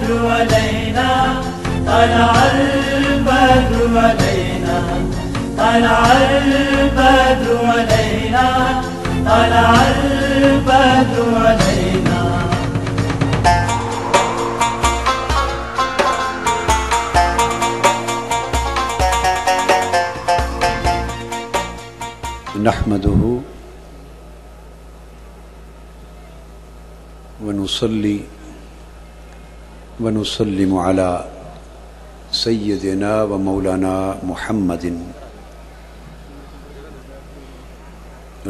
البدر علينا طلع البدر علينا طلع البدر علينا طلع البدر علينا. نحمده ونصلي ونسلم على سيدنا ومولانا محمد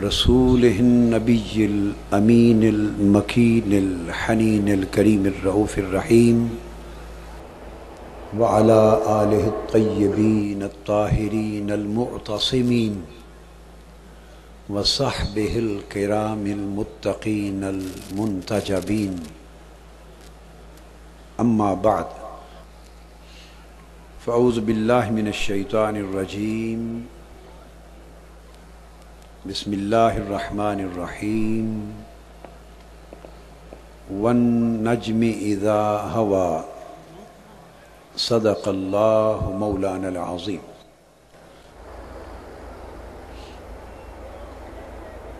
رسوله النبي الأمين المكين الحنين الكريم الرؤوف الرحيم وعلى آله الطيبين الطاهرين المعتصمين وصحبه الكرام المتقين المنتجبين. أما بعد، فأعوذ بالله من الشيطان الرجيم. بسم الله الرحمن الرحيم. والنجم إذا هوى صدق الله مولانا العظيم.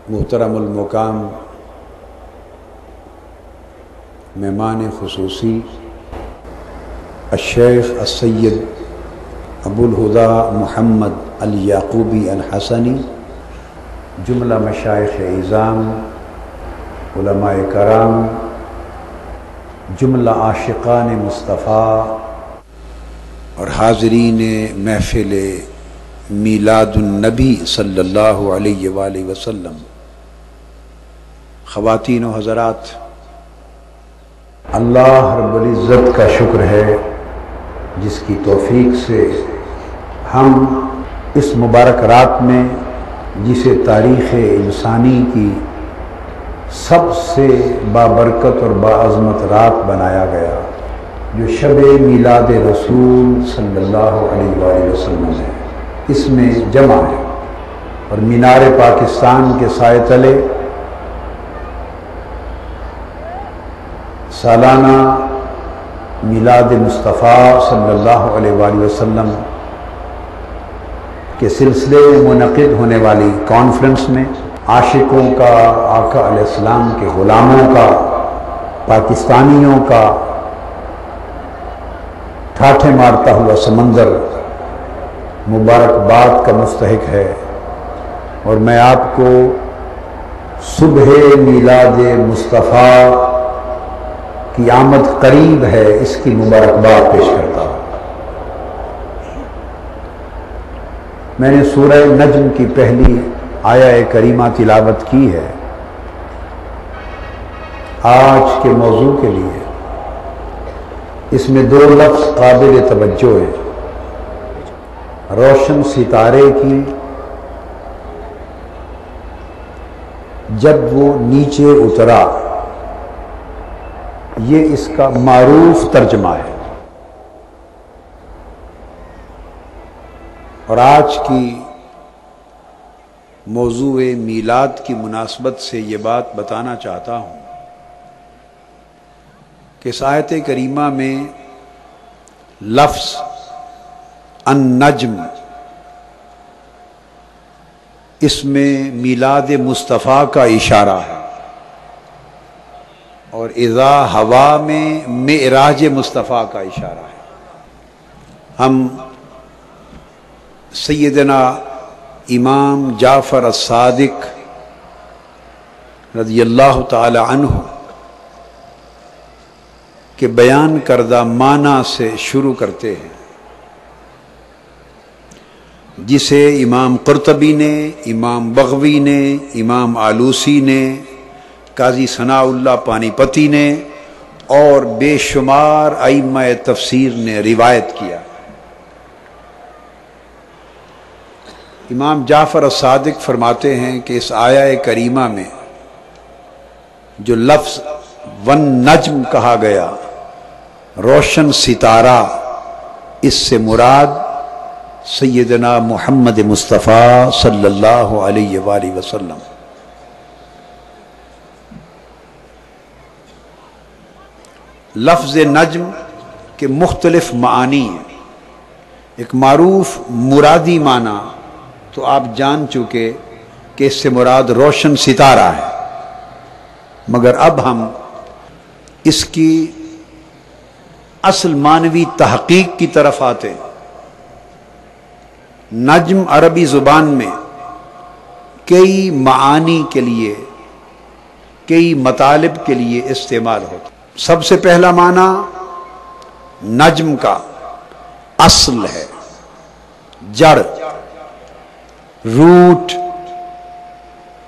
محترم المقام مہمان خصوصی الشیخ السید ابو الہدیٰ محمد الیعقوبی الحسنی، جملہ مشائخ اعظام، علماء کرام، جملہ عاشقان مصطفیٰ اور حاضرین محفل میلاد النبی صلی اللہ علیہ وآلہ وسلم، خواتین و حضرات، اللہ رب العزت کا شکر ہے جس کی توفیق سے ہم اس مبارک رات میں، جسے تاریخ انسانی کی سب سے بابرکت اور باعظمت رات بنایا گیا، جو شب میلاد رسول صلی اللہ علیہ وآلہ وسلم ہے، اس میں جمع ہے، اور مینار پاکستان کے سائے تلے سالانہ میلاد مصطفیٰ صلی اللہ علیہ وآلہ وسلم کے سلسلے میں منعقد ہونے والی کانفرنس میں عاشقوں کا، آقا علیہ السلام کے غلاموں کا، پاکستانیوں کا ٹھاٹھے مارتا ہوا سمندر مبارکباد کا مستحق ہے، اور میں آپ کو صبح میلاد مصطفیٰ کی آمد قریب ہے اس کی مبارکباد پیش کرتا ہوں۔ میں نے سورہ نجم کی پہلی آیہ کریمہ تلاوت کی ہے آج کے موضوع کے لیے۔ اس میں دو لفظ قابل توجہ ہیں، روشن ستارے کی جب وہ نیچے اترا، یہ اس کا معروف ترجمہ ہے، اور آج کی موضوع میلاد کی مناسبت سے یہ بات بتانا چاہتا ہوں کہ اس آیت کریمہ میں لفظ النجم، اس میں میلاد مصطفیٰ کا اشارہ ہے، اور اذا ہوا میں معراج مصطفیٰ کا اشارہ ہے۔ ہم سیدنا امام جعفر الصادق رضی اللہ تعالی عنہ کے بیان کردہ معنی سے شروع کرتے ہیں، جسے امام قرطبی نے، امام بغوی نے، امام آلوسی نے، قاضی ثناء اللہ پانی پتی نے اور بے شمار ائمہ تفسیر نے روایت کیا۔ امام جعفر الصادق فرماتے ہیں کہ اس آیہ کریمہ میں جو لفظ والنجم کہا گیا، روشن ستارہ، اس سے مراد سیدنا محمد مصطفیٰ صلی اللہ علیہ وآلہ وسلم۔ لفظ نجم کہ مختلف معانی ہیں. ایک معروف مرادی معنی تو آپ جان چکے کہ اس سے مراد روشن ستارہ ہے، مگر اب ہم اس کی اصل معنوی تحقیق کی طرف آتے ہیں. نجم عربی زبان میں کئی معانی کے لیے، کئی مطالب کے لیے استعمال ہوتا. سب سے پہلا معنی نجم کا اصل ہے، جڑ، روٹ،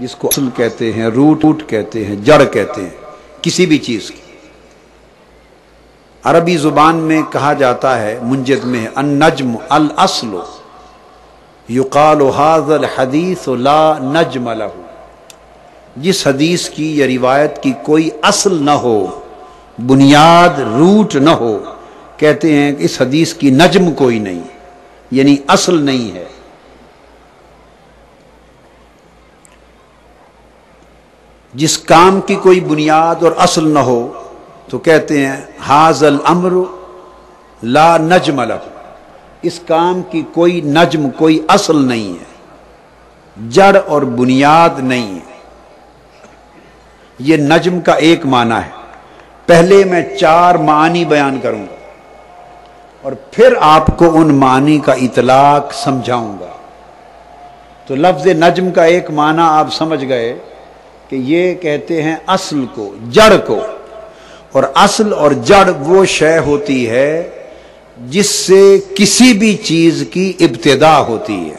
جس کو اصل کہتے ہیں، روٹ کہتے ہیں، جڑ کہتے ہیں کسی بھی چیز کی. عربی زبان میں کہا جاتا ہے، منجد میں ہے، النجم الاصل یقال ھذا الحدیث لا نجم لہ. جس حدیث کی یا روایت کی کوئی اصل نہ ہو، بنیاد، روٹ نہ ہو، کہتے ہیں کہ اس حدیث کی نجم کوئی نہیں، یعنی اصل نہیں ہے. جس کام کی کوئی بنیاد اور اصل نہ ہو تو کہتے ہیں ھذا الامر لا نجم لہ. اس کام کی کوئی نجم، کوئی اصل نہیں ہے، جڑ اور بنیاد نہیں ہے. یہ نجم کا ایک معنی ہے. پہلے میں 4 معانی بیان کروں گا اور پھر آپ کو ان معانی کا اطلاق سمجھاؤں گا. تو لفظ نجم کا ایک معنی آپ سمجھ گئے کہ یہ کہتے ہیں اصل کو، جڑ کو. اور اصل اور جڑ وہ شے ہوتی ہے جس سے کسی بھی چیز کی ابتدا ہوتی ہے،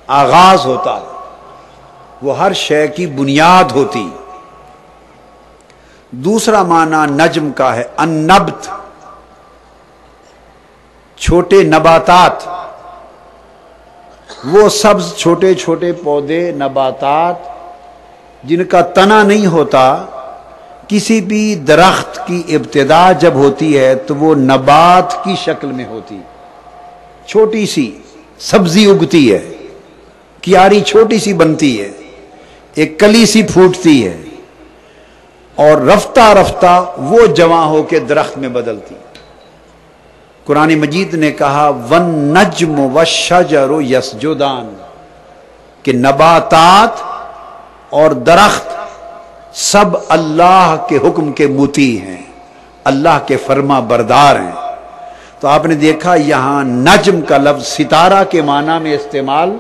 آغاز ہوتا ہے، وہ ہر شے کی بنیاد ہوتی ہے. دوسرا معنی نجم کا ہے النبت، چھوٹے نباتات، وہ سبز چھوٹے چھوٹے پودے، نباتات جن کا تنا نہیں ہوتا. کسی بھی درخت کی ابتدا جب ہوتی ہے تو وہ نبات کی شکل میں ہوتی، چھوٹی سی سبزی اگتی ہے، کیاری چھوٹی سی بنتی ہے، ایک کلی سی پھوٹتی ہے، اور رفتہ رفتہ وہ جواں ہو کے درخت میں بدلتی. قرآن مجید نے کہا وَالنَّجْمُ وَالشَّجَرُ يَسْجُدَانِ، کہ نباتات اور درخت سب اللہ کے حکم کے مطیع ہیں، اللہ کے فرما بردار ہیں. تو آپ نے دیکھا یہاں نجم کا لفظ ستارہ کے معنی میں استعمال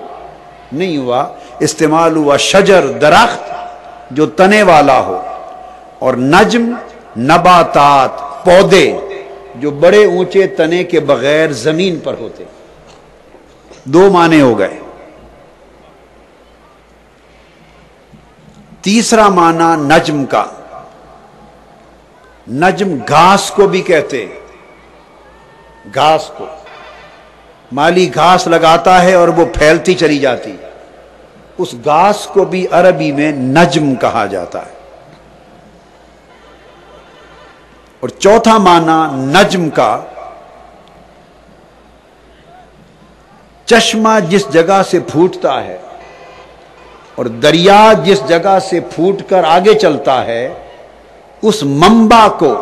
نہیں ہوا، استعمال ہوا شجر، درخت جو تنے والا ہو، اور نجم نباتات، پودے جو بڑے اونچے تنے کے بغیر زمین پر ہوتے. 2 معنی ہو گئے. تیسرا معنی نجم کا، نجم گھاس کو بھی کہتے ہیں. گھاس کو، مالی گھاس لگاتا ہے اور وہ پھیلتی چلی جاتی، اس گھاس کو بھی عربی میں نجم کہا جاتا ہے. اور چوتھا معنی نجم کا چشمہ جس جگہ سے پھوٹتا ہے اور دریا جس جگہ سے پھوٹ کر آگے چلتا ہے، اس منبع کو،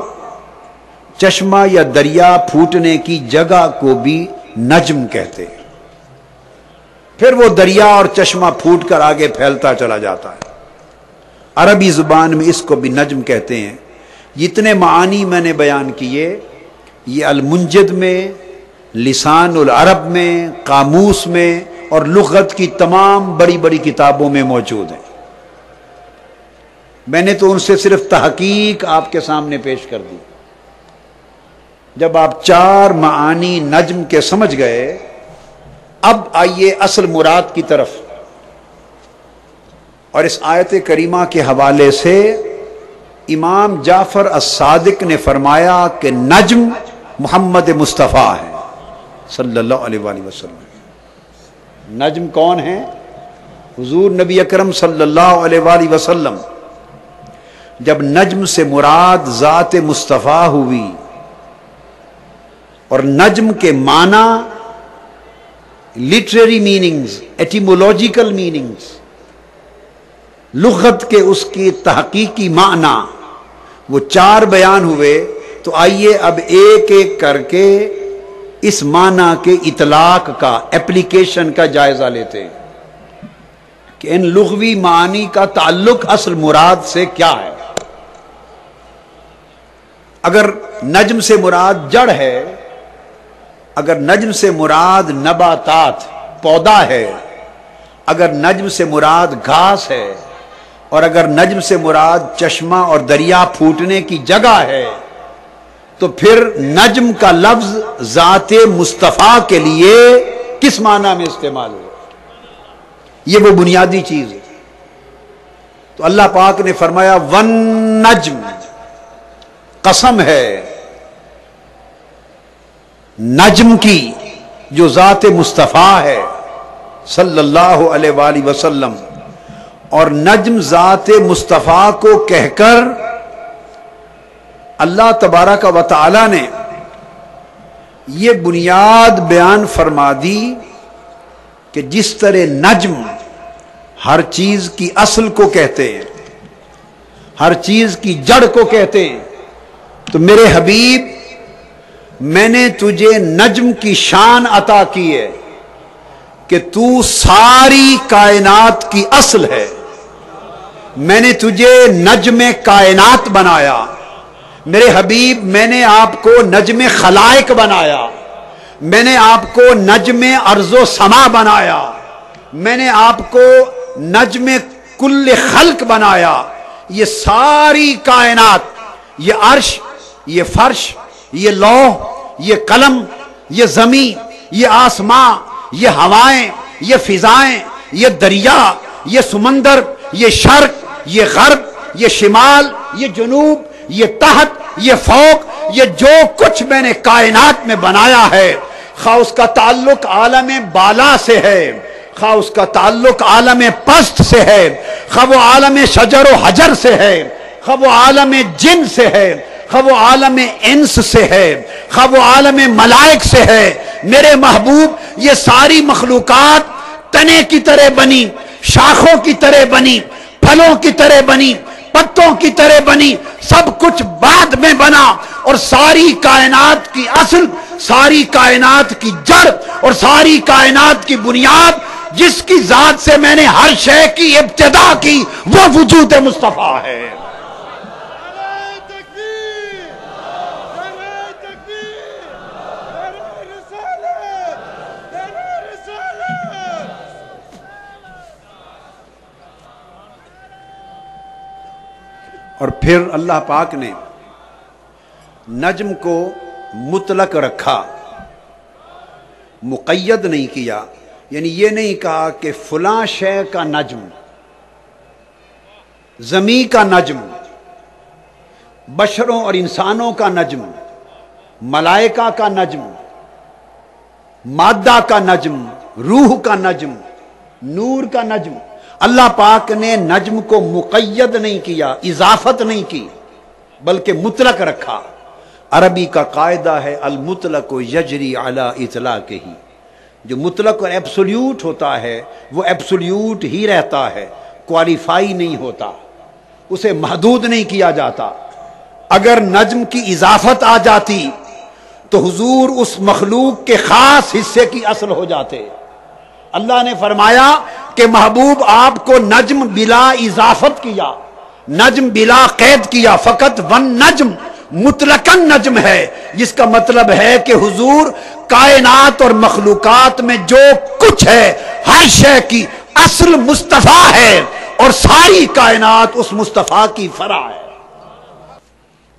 چشمہ یا دریا پھوٹنے کی جگہ کو بھی نجم کہتے ہیں. پھر وہ دریا اور چشمہ پھوٹ کر آگے پھیلتا چلا جاتا ہے. عربی زبان میں اس کو بھی نجم کہتے ہیں. جتنے معانی میں نے بیان کیے یہ المنجد میں، لسان العرب میں، قاموس میں اور لغت کی تمام بڑی بڑی کتابوں میں موجود ہیں. میں نے تو ان سے صرف تحقیق آپ کے سامنے پیش کر دی. جب آپ 4 معانی نجم کے سمجھ گئے، اب آئیے اصل مراد کی طرف. اور اس آیت کریمہ کے حوالے سے امام جعفر الصادق نے فرمایا کہ نجم محمد مصطفیٰ ہے صلی اللہ علیہ وآلہ وسلم. نجم کون ہے؟ حضور نبی اکرم صلی اللہ علیہ وآلہ وسلم. جب نجم سے مراد ذات مصطفیٰ ہوئی اور نجم کے معنی لٹریری میننگز، ایٹیمولوجیکل میننگز، لغت کے اس کی تحقیقی معنی وہ 4 بیان ہوئے تو آئیے اب ایک ایک کر کے اس معنی کے اطلاق کا، اپلیکیشن کا جائزہ لیتے ہیں کہ ان لغوی معانی کا تعلق اصل مراد سے کیا ہے۔ اگر نجم سے مراد جڑ ہے، اگر نجم سے مراد نباتات پودا ہے، اگر نجم سے مراد گھاس ہے، اور اگر نجم سے مراد چشمہ اور دریا پھوٹنے کی جگہ ہے، تو پھر نجم کا لفظ ذات مصطفیٰ کے لیے کس معنی میں استعمال ہوا؟ یہ وہ بنیادی چیز ہے۔ تو اللہ پاک نے فرمایا والنجم، قسم ہے نجم کی جو ذات مصطفیٰ ہے صلی اللہ علیہ وآلہ وسلم، اور نجم ذات مصطفیٰ کو کہہ کر اللہ تبارک و تعالی نے یہ بنیاد بیان فرما دی کہ جس طرح نجم ہر چیز کی اصل کو کہتے ہیں، ہر چیز کی جڑ کو کہتے ہیں، تو میرے حبیب میں نے تجھے نجم کی شان عطا کی ہے کہ تو ساری کائنات کی اصل ہے۔ میں نے تجھے نجم کائنات بنایا میرے حبیب، میں نے آپ کو نجم خلائق بنایا، میں نے آپ کو نجم ارض و سما بنایا، میں نے آپ کو نجم کل خلق بنایا۔ یہ ساری کائنات، یہ عرش، یہ فرش، یہ لوح، یہ قلم، یہ زمین، یہ آسماں، یہ ہوائیں، یہ فضائیں، یہ دریا، یہ سمندر، یہ شرق، یہ غرب، یہ شمال، یہ جنوب، یہ تحت، یہ فوق، یہ جو کچھ میں نے کائنات میں بنایا ہے، خواہ اس کا تعلق عالم بالا سے ہے، خواہ اس کا تعلق عالم پست سے ہے، خواہ وہ عالم شجر و حجر سے ہے، خواہ وہ عالم جن سے ہے، خواہ وہ عالم انس سے ہے، خواہ وہ عالم ملائک سے ہے، میرے محبوب یہ ساری مخلوقات تنے کی طرح بنی، شاخوں کی طرح بنی، پھلوں کی طرح بنی، پتوں کی طرح بنی، سب کچھ بعد میں بنا، اور ساری کائنات کی اصل، ساری کائنات کی جڑ اور ساری کائنات کی بنیاد، جس کی ذات سے میں نے ہر شے کی ابتدا کی، وہ وجود مصطفیٰ ہے۔ اور پھر اللہ پاک نے نجم کو مطلق رکھا، مقید نہیں کیا، یعنی یہ نہیں کہا کہ فلاں شے کا نجم، زمین کا نجم، بشروں اور انسانوں کا نجم، ملائکہ کا نجم، مادہ کا نجم، روح کا نجم، نور کا نجم۔ اللہ پاک نے نجم کو مقید نہیں کیا، اضافت نہیں کی، بلکہ مطلق رکھا۔ عربی کا قاعدہ ہے المطلق یجری علی اطلاقہ، جو مطلق اور ایبسولیوٹ ہوتا ہے وہ ایبسولیوٹ ہی رہتا ہے، کوالیفائی نہیں ہوتا، اسے محدود نہیں کیا جاتا۔ اگر نجم کی اضافت آ جاتی تو حضور اس مخلوق کے خاص حصے کی اصل ہو جاتے۔ اللہ نے فرمایا کہ محبوب آپ کو نجم بلا اضافت کیا، نجم بلا قید کیا، فقط ون نجم، مطلقاً نجم ہے، جس کا مطلب ہے کہ حضور کائنات اور مخلوقات میں جو کچھ ہے ہر شے کی اصل مصطفیٰ ہے، اور ساری کائنات اس مصطفیٰ کی فرع ہے۔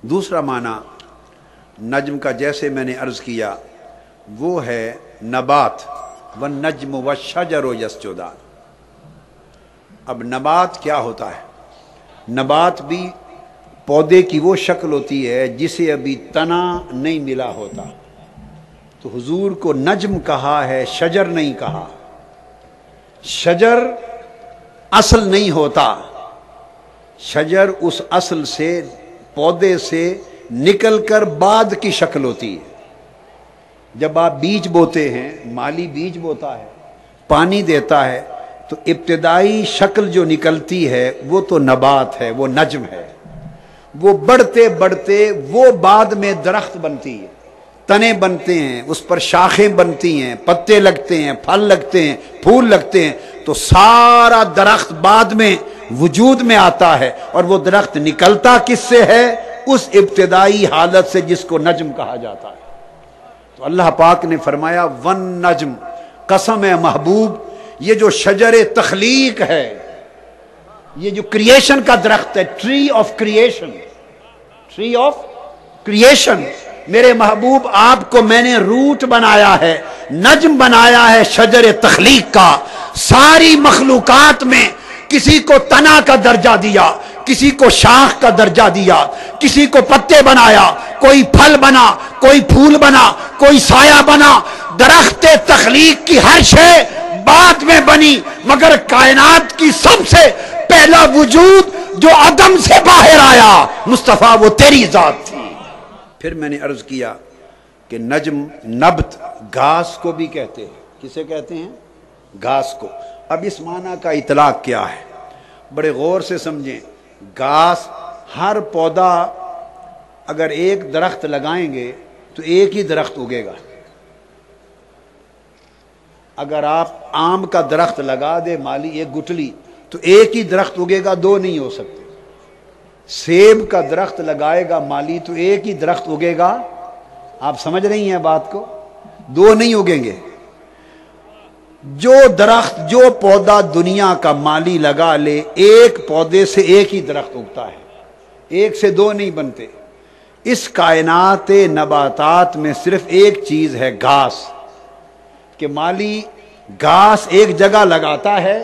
دوسرا معنی نجم کا جیسے میں نے عرض کیا وہ ہے نبات، والنجم والشجر یسجدان۔ اب نبات کیا ہوتا ہے؟ نبات بھی پودے کی وہ شکل ہوتی ہے جسے ابھی تنا نہیں ملا ہوتا، تو حضور کو نجم کہا ہے، شجر نہیں کہا۔ شجر اصل نہیں ہوتا، شجر اس اصل سے، پودے سے نکل کر بعد کی شکل ہوتی ہے۔ جب آپ بیج بوتے ہیں، مالی بیج بوتا ہے، پانی دیتا ہے، تو ابتدائی شکل جو نکلتی ہے وہ تو نبات ہے، وہ نجم ہے۔ وہ بڑھتے بڑھتے وہ بعد میں درخت بنتی ہے، تنے بنتے ہیں، اس پر شاخیں بنتی ہیں، پتے لگتے ہیں، پھل لگتے ہیں، پھول لگتے ہیں، تو سارا درخت بعد میں وجود میں آتا ہے، اور وہ درخت نکلتا کس سے ہے؟ اس ابتدائی حالت سے جس کو نجم کہا جاتا ہے۔ تو اللہ پاک نے فرمایا ون نجم، قسم ہے محبوب، یہ جو شجر تخلیق ہے، یہ جو کریشن کا درخت ہے، tree of creation, tree of creation, میرے محبوب آپ کو میں نے روٹ بنایا ہے، نجم بنایا ہے شجر تخلیق کا۔ ساری مخلوقات میں کسی کو تنا کا درجہ دیا، کسی کو شاخ کا درجہ دیا، کسی کو پتے بنایا، کوئی پھل بنا، کوئی پھول بنا، کوئی سایہ بنا۔ درخت تخلیق کی ہر شے بعد میں بنی، مگر کائنات کی سب سے پہلا وجود جو عدم سے باہر آیا مصطفیٰ، وہ تیری ذات تھی۔ پھر میں نے عرض کیا کہ نجم نبت گھاس کو بھی کہتے ہیں۔ کسے کہتے ہیں؟ گھاس کو۔ اب اس معنی کا اطلاق کیا ہے؟ بڑے غور سے سمجھیں۔ گھاس، ہر پودا اگر ایک درخت لگائیں گے تو ایک ہی درخت اگے گا۔ اگر آپ آم کا درخت لگا دے مالی، ایک گٹلی، تو ایک ہی درخت اگے گا، دو نہیں ہو سکتے۔ سیب کا درخت لگائے گا مالی تو ایک ہی درخت اگے گا۔ آپ سمجھ رہی ہیں بات کو؟ دو نہیں اگیں گے۔ جو درخت، جو پودا دنیا کا مالی لگا لے، ایک پودے سے ایک ہی درخت اگتا ہے، ایک سے دو نہیں بنتے۔ اس کائنات نباتات میں صرف ایک چیز ہے، گھاس، کہ مالی گھاس ایک جگہ لگاتا ہے،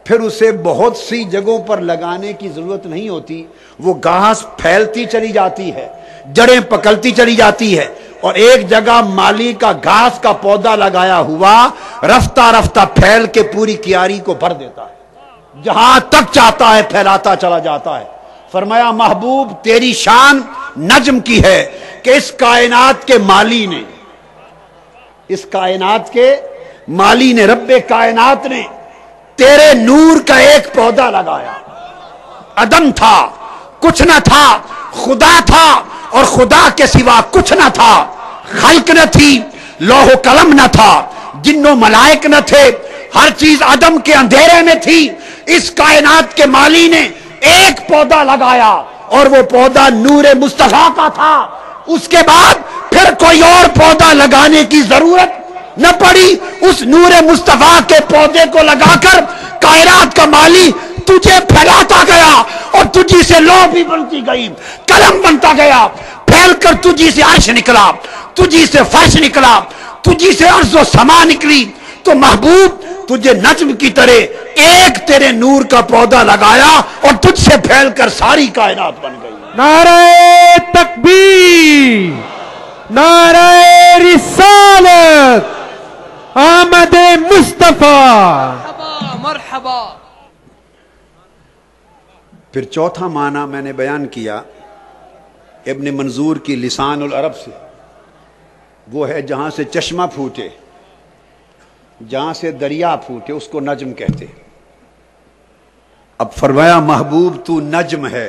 پھر اسے بہت سی جگہوں پر لگانے کی ضرورت نہیں ہوتی، وہ گھاس پھیلتی چلی جاتی ہے، جڑیں پکڑتی چلی جاتی ہے، اور ایک جگہ مالی کا گھاس کا پودا لگایا ہوا رفتہ رفتہ پھیل کے پوری کیاری کو بھر دیتا ہے، جہاں تک چاہتا ہے پھیلاتا چلا جاتا ہے۔ فرمایا محبوب تیری شان نجم کی ہے کہ اس کائنات کے مالی نے، اس کائنات کے مالی نے، رب کائنات نے تیرے نور کا ایک پودا لگایا۔ عدم تھا، کچھ نہ تھا، خدا تھا، اور خدا کے سوا کچھ نہ تھا۔ خلق نہ تھی، لوح و قلم نہ تھا، جن و ملائک نہ تھے، ہر چیز عدم کے اندھیرے میں تھی۔ اس کائنات کے مالی نے ایک پودا لگایا، اور وہ پودا نور مصطفیٰ کا تھا۔ اس کے بعد پھر کوئی اور پودا لگانے کی ضرورت نہ پڑی۔ اس نور مصطفیٰ کے پودے کو لگا کر کائنات کا مالی تجھے پھیلاتا گیا، اور تجھی سے لوح بھی بنتی گئی، قلم بنتا گیا، پھیل کر تجھی سے عرش نکلا، تجھی سے فرش نکلا، تجھی سے ارض و سما نکلی۔ تو محبوب تجھے نجم کی طرح ایک تیرے نور کا پودا لگایا، اور تجھ سے پھیل کر ساری کائنات بن گئی۔ نعرہ تکبیر، نعرہ رسالت، آمد مصطفیٰ، مرحبا مرحبا۔ پھر چوتھا معنی میں نے بیان کیا ابن منظور کی لسان العرب سے، وہ ہے جہاں سے چشمہ پھوٹے، جہاں سے دریا پھوٹے، اس کو نجم کہتے۔ اب فرمایا محبوب تو نجم ہے،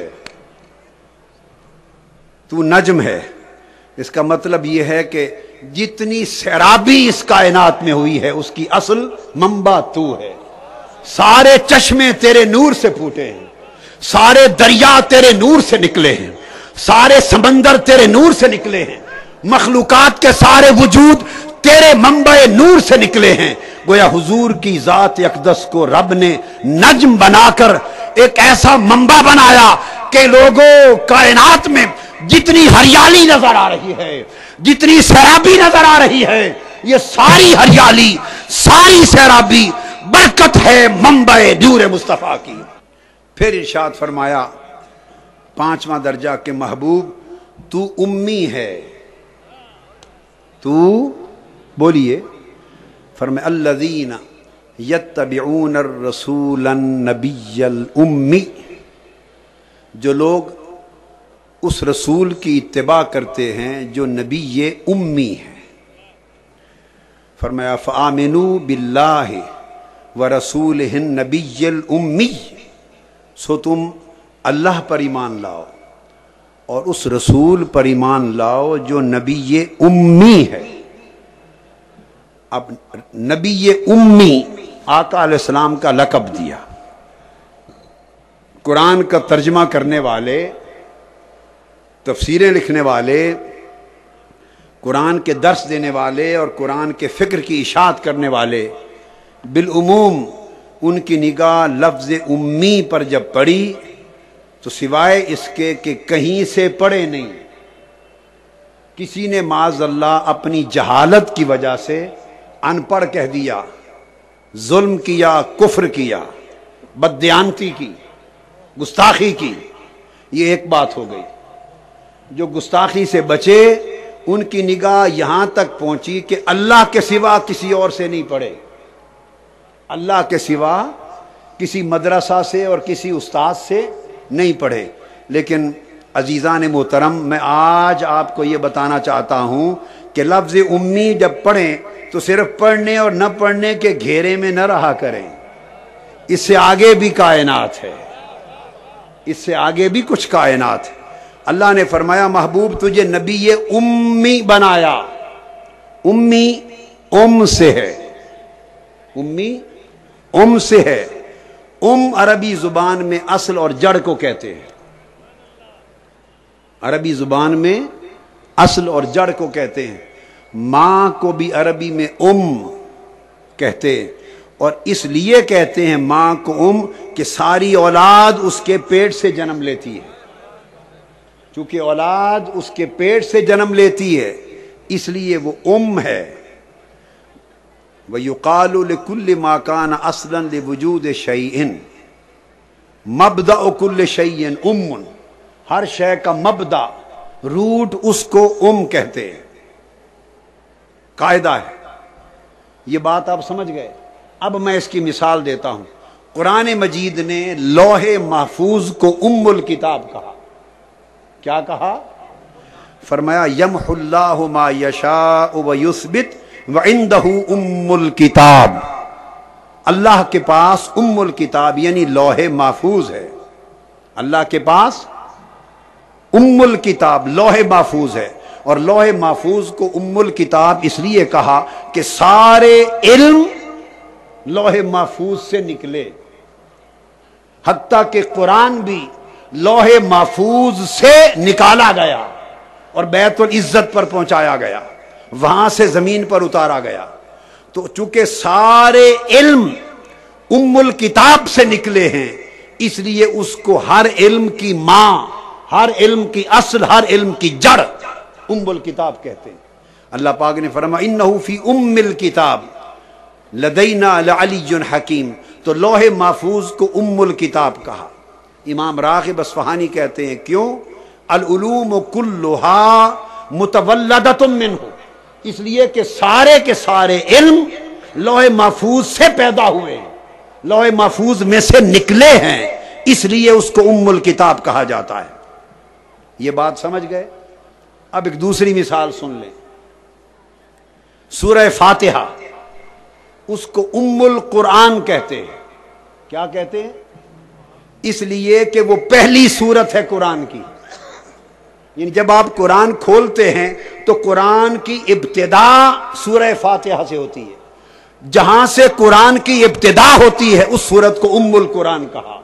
تو نجم ہے۔ اس کا مطلب یہ ہے کہ جتنی سیرابی اس کائنات میں ہوئی ہے اس کی اصل منبع تو ہے۔ سارے چشمے تیرے نور سے پھوٹے ہیں، سارے دریا تیرے نور سے نکلے ہیں، سارے سمندر تیرے نور سے نکلے ہیں، مخلوقات کے سارے وجود تیرے منبع نور سے نکلے ہیں۔ گویا حضور کی ذات اقدس کو رب نے نجم بنا کر ایک ایسا منبع بنایا کہ لوگوں کائنات میں جتنی ہریالی نظر آ رہی ہے، جتنی سیرابی نظر آ رہی ہے، یہ ساری ہریالی، ساری سیرابی برکت ہے منبع نور مصطفیٰ کی۔ پھر ارشاد فرمایا پانچواں درجہ کہ محبوب تو امی ہے، تو بولیے، فرمایا الذین یتبعون الرسول النبی الامی، جو لوگ اس رسول کی اتباع کرتے ہیں جو نبی امی ہے۔ فرمایا فآمنوا باللہ ورسولہ النبی الامی، سو تم اللہ پر ایمان لاؤ اور اس رسول پر ایمان لاؤ جو نبی امی ہے۔ اب نبی امی آقا علیہ السلام کا لقب دیا۔ قرآن کا ترجمہ کرنے والے، تفسیریں لکھنے والے، قرآن کے درس دینے والے اور قرآن کے فکر کی اشاعت کرنے والے، بالعموم ان کی نگاہ لفظ امی پر جب پڑی تو سوائے اس کے کہ کہیں سے پڑھے نہیں، کسی نے معاذ اللہ اپنی جہالت کی وجہ سے ان پڑھ کہہ دیا، ظلم کیا، کفر کیا، بددیانتی کی، گستاخی کی، یہ ایک بات ہو گئی۔ جو گستاخی سے بچے ان کی نگاہ یہاں تک پہنچی کہ اللہ کے سوا کسی اور سے نہیں پڑھے، اللہ کے سوا کسی مدرسہ سے اور کسی استاد سے نہیں پڑھے۔ لیکن عزیزان محترم، میں آج آپ کو یہ بتانا چاہتا ہوں کہ لفظ امی جب پڑھیں تو صرف پڑھنے اور نہ پڑھنے کے گھیرے میں نہ رہا کریں، اس سے آگے بھی کائنات ہے، اس سے آگے بھی کچھ کائنات ہے۔ اللہ نے فرمایا محبوب تجھے نبی امی بنایا۔ امی ام سے ہے، امی ام سے ہے۔ ام عربی زبان میں اصل اور جڑ کو کہتے ہیں، عربی زبان میں اصل اور جڑ کو کہتے ہیں۔ ماں کو بھی عربی میں ام کہتے ہیں، اور اس لیے کہتے ہیں ماں کو ام کہ ساری اولاد اس کے پیٹ سے جنم لیتی ہے۔ چونکہ اولاد اس کے پیٹ سے جنم لیتی ہے اس لیے وہ ام ہے۔ وَيُقَالُ لِكُلِّ مَا كَانَ أَصْلًا لِوُجُودِ شَيْءٍ مَبْدَأُ كُلِّ شَيْءٍ أُمٌّ، ہر شے کا مبدا، روٹ اس کو ام کہتے ہیں، قاعدہ ہے۔ یہ بات آپ سمجھ گئے؟ اب میں اس کی مثال دیتا ہوں۔ قرآن مجید نے لوح محفوظ کو ام الکتاب کہا۔ کیا کہا؟ فرمایا یمحو اللہ ما یشاء ویثبت وعنده ام الکتاب۔ اللہ کے پاس ام الکتاب یعنی لوح محفوظ ہے، اللہ کے پاس ام الکتاب لوح محفوظ ہے۔ اور لوح محفوظ کو ام الکتاب اس لیے کہا کہ سارے علم لوح محفوظ سے نکلے، حتیٰ کہ قرآن بھی لوح محفوظ سے نکالا گیا اور بیت العزت پر پہنچایا گیا، وہاں سے زمین پر اتارا گیا۔ تو چونکہ سارے علم ام الکتاب سے نکلے ہیں اس لیے اس کو ہر علم کی ماں، ہر علم کی اصل، ہر علم کی جڑ ام الکتاب کہتے ہیں۔ اللہ پاک نے فرمایا انہ فی ام الکتاب لدینا لعلی حکیم، تو لوح محفوظ کو ام الکتاب کہا۔ امام راغب اصفہانی کہتے ہیں کیوں؟ العلوم کلھا متولدۃ منہ، اس لیے کہ سارے کے سارے علم لوح محفوظ سے پیدا ہوئے ہیں، لوح محفوظ میں سے نکلے ہیں، اس لیے اس کو ام الکتاب کہا جاتا ہے۔ یہ بات سمجھ گئے؟ اب ایک دوسری مثال سن لیں۔ سورہ فاتحہ، اس کو ام القرآن کہتے ہیں۔ کیا کہتے ہیں؟ اس لیے کہ وہ پہلی سورت ہے قرآن کی، یعنی جب آپ قرآن کھولتے ہیں تو قرآن کی ابتدا سورہ فاتحہ سے ہوتی ہے، جہاں سے قرآن کی ابتدا ہوتی ہے اس سورت کو ام القرآن کہا۔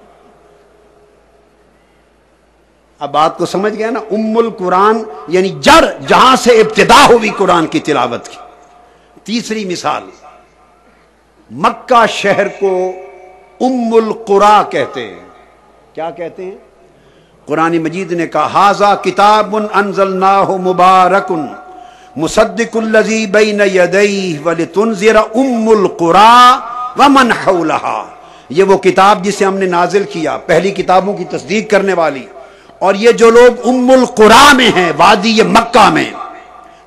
اب بات کو سمجھ گیا نا؟ ام القرآن یعنی جڑ، جہاں سے ابتدا ہوئی قرآن کی تلاوت کی۔ تیسری مثال، مکہ شہر کو ام القرآ کہتے ہیں۔ کیا کہتے ہیں؟ قرآن مجید نے کہا ھذا کتاب انزلناہ مبارک مصدق الذی بین یدیہ ولتنذر ام القرى ومن حولہا، یہ وہ کتاب جسے ہم نے نازل کیا، پہلی کتابوں کی تصدیق کرنے والی، اور یہ جو لوگ ام القرى میں ہیں، وادی مکہ میں،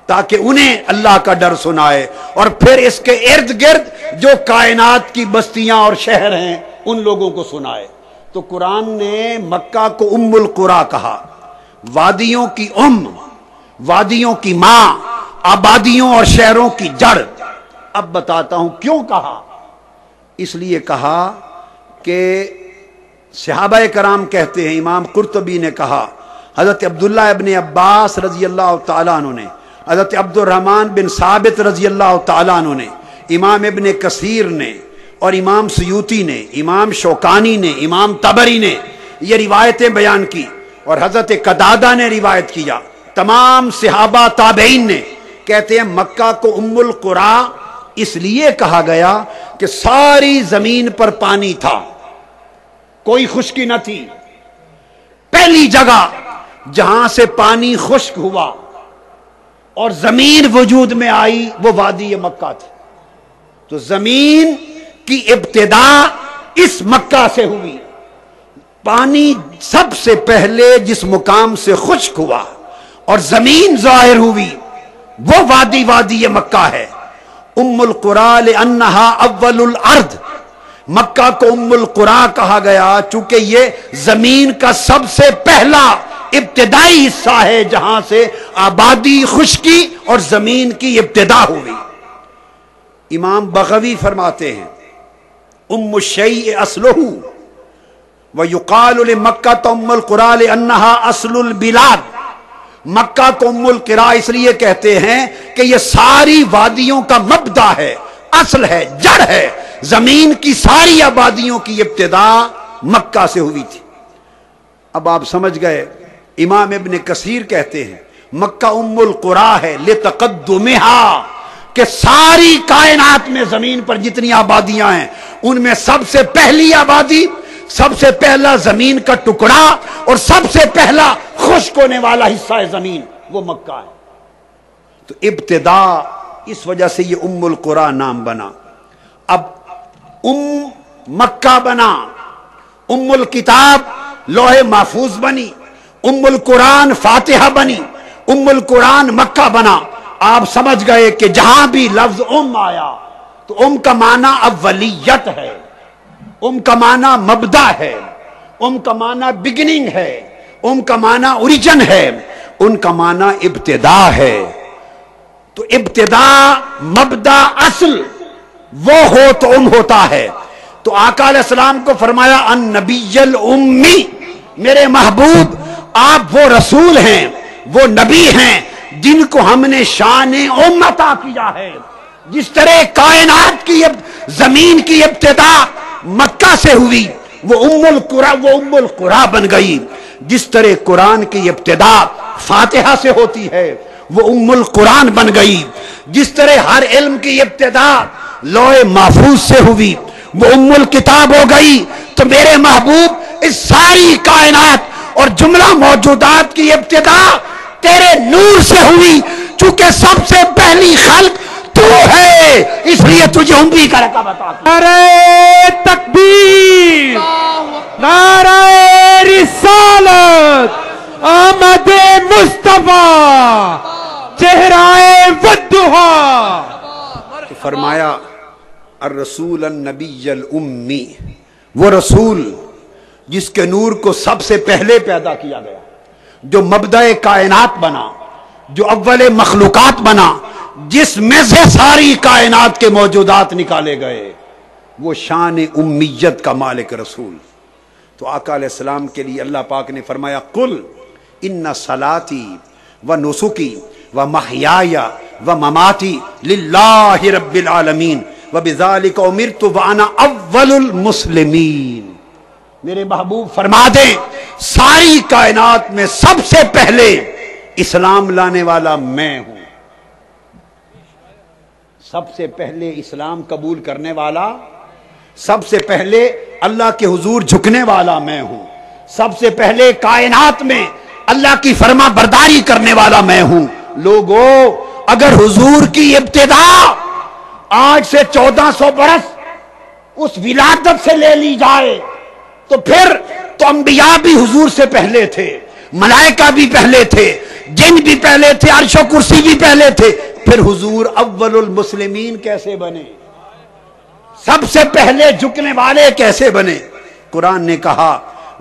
تاکہ انہیں اللہ کا ڈر سنائے، اور پھر اس کے ارد گرد جو کائنات کی بستیاں اور شہر ہیں ان لوگوں کو سنائے۔ تو قرآن نے مکہ کو ام القرى کہا، وادیوں کی وادیوں کی ماں، آبادیوں اور شہروں کی جڑ۔ اب بتاتا ہوں کیوں کہا۔ اس لیے کہا کہ صحابہ کرام کہتے ہیں، امام قرطبی نے کہا حضرت عبداللہ ابن عباس رضی اللہ تعالیٰ عنہ نے، حضرت عبد الرحمن بن ثابت رضی اللہ تعالیٰ عنہ نے، امام ابن کثیر نے اور امام سیوطی نے، امام شوکانی نے، امام طبری نے یہ روایتیں بیان کی، اور حضرت قتادہ نے روایت کیا، تمام صحابہ تابعین نے، کہتے ہیں مکہ کو ام القرا اس لیے کہا گیا کہ ساری زمین پر پانی تھا، کوئی خشکی نہ تھی۔ پہلی جگہ جہاں سے پانی خشک ہوا اور زمین وجود میں آئی وہ وادی مکہ تھی۔ تو زمین کی ابتدا اس مکہ سے ہوئی۔ پانی سب سے پہلے جس مقام سے خشک ہوا اور زمین ظاہر ہوئی وہ وادی مکہ ہے۔ ام القرا لانہا اول الارض، مکہ کو ام القرا کہا گیا چونکہ یہ زمین کا سب سے پہلا ابتدائی حصہ ہے جہاں سے آبادی، خشکی اور زمین کی ابتدا ہوئی۔ امام بغوی فرماتے ہیں ام الشیء اصلہ ویقال لمکہ ام القرا لانہا اصل البلاد، مکہ کو ام القرا اس لیے کہتے ہیں کہ یہ ساری وادیوں کا مبدا ہے، اصل ہے، جڑ ہے، زمین کی ساری آبادیوں کی ابتدا مکہ سے ہوئی تھی۔ اب آپ سمجھ گئے، امام ابن کثیر کہتے ہیں مکہ ام القرا ہے لتقدمہا، کہ ساری کائنات میں زمین پر جتنی آبادیاں ہیں ان میں سب سے پہلی آبادی، سب سے پہلا زمین کا ٹکڑا اور سب سے پہلا خشک ہونے والا حصہ ہے زمین وہ مکہ ہے۔ تو ابتدا اس وجہ سے یہ ام القرا نام بنا۔ اب مکہ بنا، ام الکتاب لوح محفوظ بنی، ام القرآن فاتحہ بنی، ام القرآن مکہ بنا۔ آپ سمجھ گئے کہ جہاں بھی لفظ آیا تو کا معنی اولیت ہے، کا معنی مبدا ہے، کا معنی بگننگ ہے، کا معنی اوریجن ہے، کا معنی ابتدا ہے۔ تو ابتدا، مبدا، اصل وہ ہو تو ہوتا ہے۔ تو آقا علیہ السلام کو فرمایا ان نبی الامی، میرے محبوب آپ وہ رسول ہیں، وہ نبی ہیں جن کو ہم نے شان عطا کیا ہے۔ جس طرح کائنات کی زمین کی ابتدا مکہ سے ہوئی وہ ام القرا بن گئی، جس طرح قرآن کی ابتدا فاتحہ سے ہوتی ہے وہ ام القرآن بن گئی، جس طرح ہر علم کی ابتدا لوح محفوظ سے ہوئی وہ ام الکتاب ہو گئی۔ تو میرے محبوب اس ساری کائنات اور جملہ موجودات کی ابتدا تیرے نور سے ہوئی، چونکہ سب سے پہلی خلق تو ہے، اس لیے تجھے امی کا رقبہ عطا کیا۔ نعرہ تکبیر، نعرہ رسالت، آمد مصطفیٰ، چہرہ والضحیٰ۔ فرمایا الرسول النبی الامی، وہ رسول جس کے نور کو سب سے پہلے پیدا کیا گیا، جو مبدأ کائنات بنا، جو اول مخلوقات بنا، جس میں سے ساری کائنات کے موجودات نکالے گئے، وہ شان امیت کا مالک رسول۔ تو آقا علیہ السلام کے لیے اللہ پاک نے فرمایا قل ان صلاتی و نسکی و محیای و مماتی للہ رب العالمین وبذالک امرت وانا اول المسلمین۔ میرے محبوب فرما دیں ساری کائنات میں سب سے پہلے اسلام لانے والا میں ہوں، سب سے پہلے اسلام قبول کرنے والا، سب سے پہلے اللہ کے حضور جھکنے والا میں ہوں، سب سے پہلے کائنات میں اللہ کی فرما برداری کرنے والا میں ہوں۔ لوگوں اگر حضور کی ابتدا آج سے 1400 برس اس ولادت سے لے لی جائے تو پھر تو انبیاء بھی حضور سے پہلے تھے، ملائکہ بھی پہلے تھے، جن بھی پہلے تھے، عرش و کرسی بھی پہلے تھے، پھر حضور اول المسلمین کیسے بنے؟ سب سے پہلے جھکنے والے کیسے بنے؟ قرآن نے کہا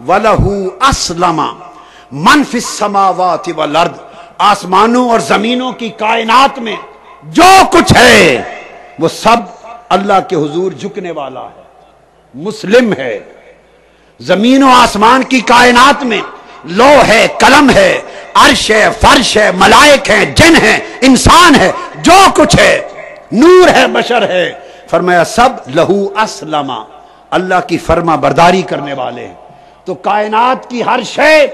وَلَهُ أَسْلَمَ مَنْ فِي السَّمَاوَاتِ وَالْأَرْضِ، آسمانوں اور زمینوں کی کائنات میں جو کچھ ہے وہ سب اللہ کے حضور جھکنے والا ہے، مسلم ہے۔ زمین و آسمان کی کائنات میں لو ہے، قلم ہے، عرش ہے، فرش ہے، ملائک ہیں، جن ہیں، انسان ہے، جو کچھ ہے، نور ہے، بشر ہے، فرمایا سب لہو اسلم، اللہ کی فرما برداری کرنے والے ہیں۔ تو کائنات کی ہر شے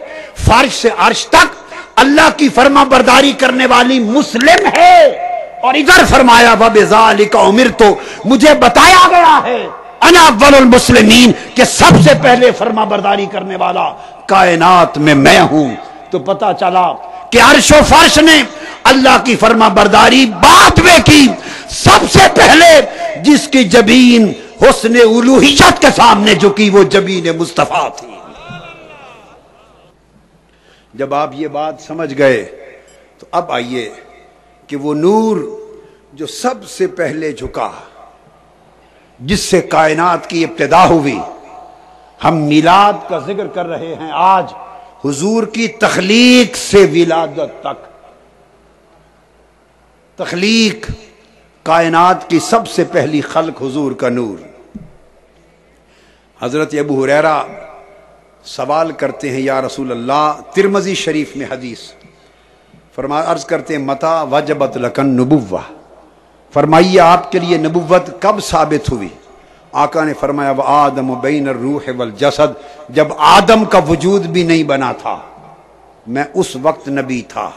فرش سے عرش تک اللہ کی فرما برداری کرنے والی مسلم ہے۔ اور ادھر فرمایا وَبِذَالِكَ أُمِرْتُ، مجھے بتایا گیا ہے انا اول المسلمین کہ سب سے پہلے فرما برداری کرنے والا کائنات میں ہوں۔ تو پتہ چلا کہ عرش و فرش نے اللہ کی فرما برداری بعد میں کی، سب سے پہلے جس کی جبین حسن الوہیت کے سامنے جھکی وہ جبین مصطفیٰ تھی۔ جب آپ یہ بات سمجھ گئے تو اب آئیے کہ وہ نور جو سب سے پہلے جھکا، جس سے کائنات کی ابتدا ہوئی، ہم میلاد کا ذکر کر رہے ہیں آج، حضور کی تخلیق سے ولادت تک۔ تخلیق، کائنات کی سب سے پہلی خلق حضور کا نور۔ حضرت ابو ہریرہ سوال کرتے ہیں یا رسول اللہ، ترمذی شریف میں حدیث، عرض کرتے ہیں متا وجبت لکن نبوہ، فرمائیے آپ کے لیے نبوت کب ثابت ہوئی؟ آقا نے فرمایا وآدم بین الروح والجسد، جب آدم کا وجود بھی نہیں بنا تھا میں اس وقت نبی تھا۔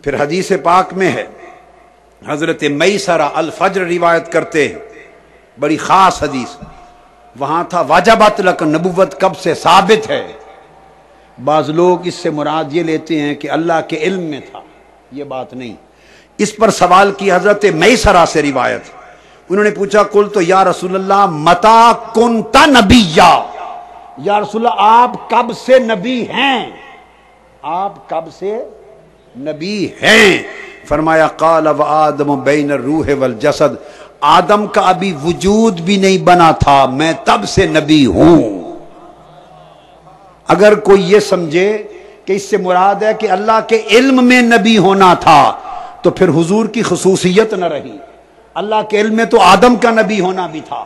پھر حدیث پاک میں ہے، حضرت میسرہ الفجر روایت کرتے ہیں، بڑی خاص حدیث، وہاں تھا وجبت لکن نبوت کب سے ثابت ہے۔ بعض لوگ اس سے مراد یہ لیتے ہیں کہ اللہ کے علم میں تھا، یہ بات نہیں۔ اس پر سوال کی حضرت میسرہ سے روایت، انہوں نے پوچھا قل تو یا رسول اللہ متا کنت نبیا، یا رسول اللہ آپ کب سے نبی ہیں، آپ کب سے نبی ہیں؟ فرمایا قال وآدم بین الروح والجسد، آدم کا ابھی وجود بھی نہیں بنا تھا میں تب سے نبی ہوں۔ اگر کوئی یہ سمجھے کہ اس سے مراد ہے کہ اللہ کے علم میں نبی ہونا تھا تو پھر حضور کی خصوصیت نہ رہی۔ اللہ کے علم میں تو آدم کا نبی ہونا بھی تھا،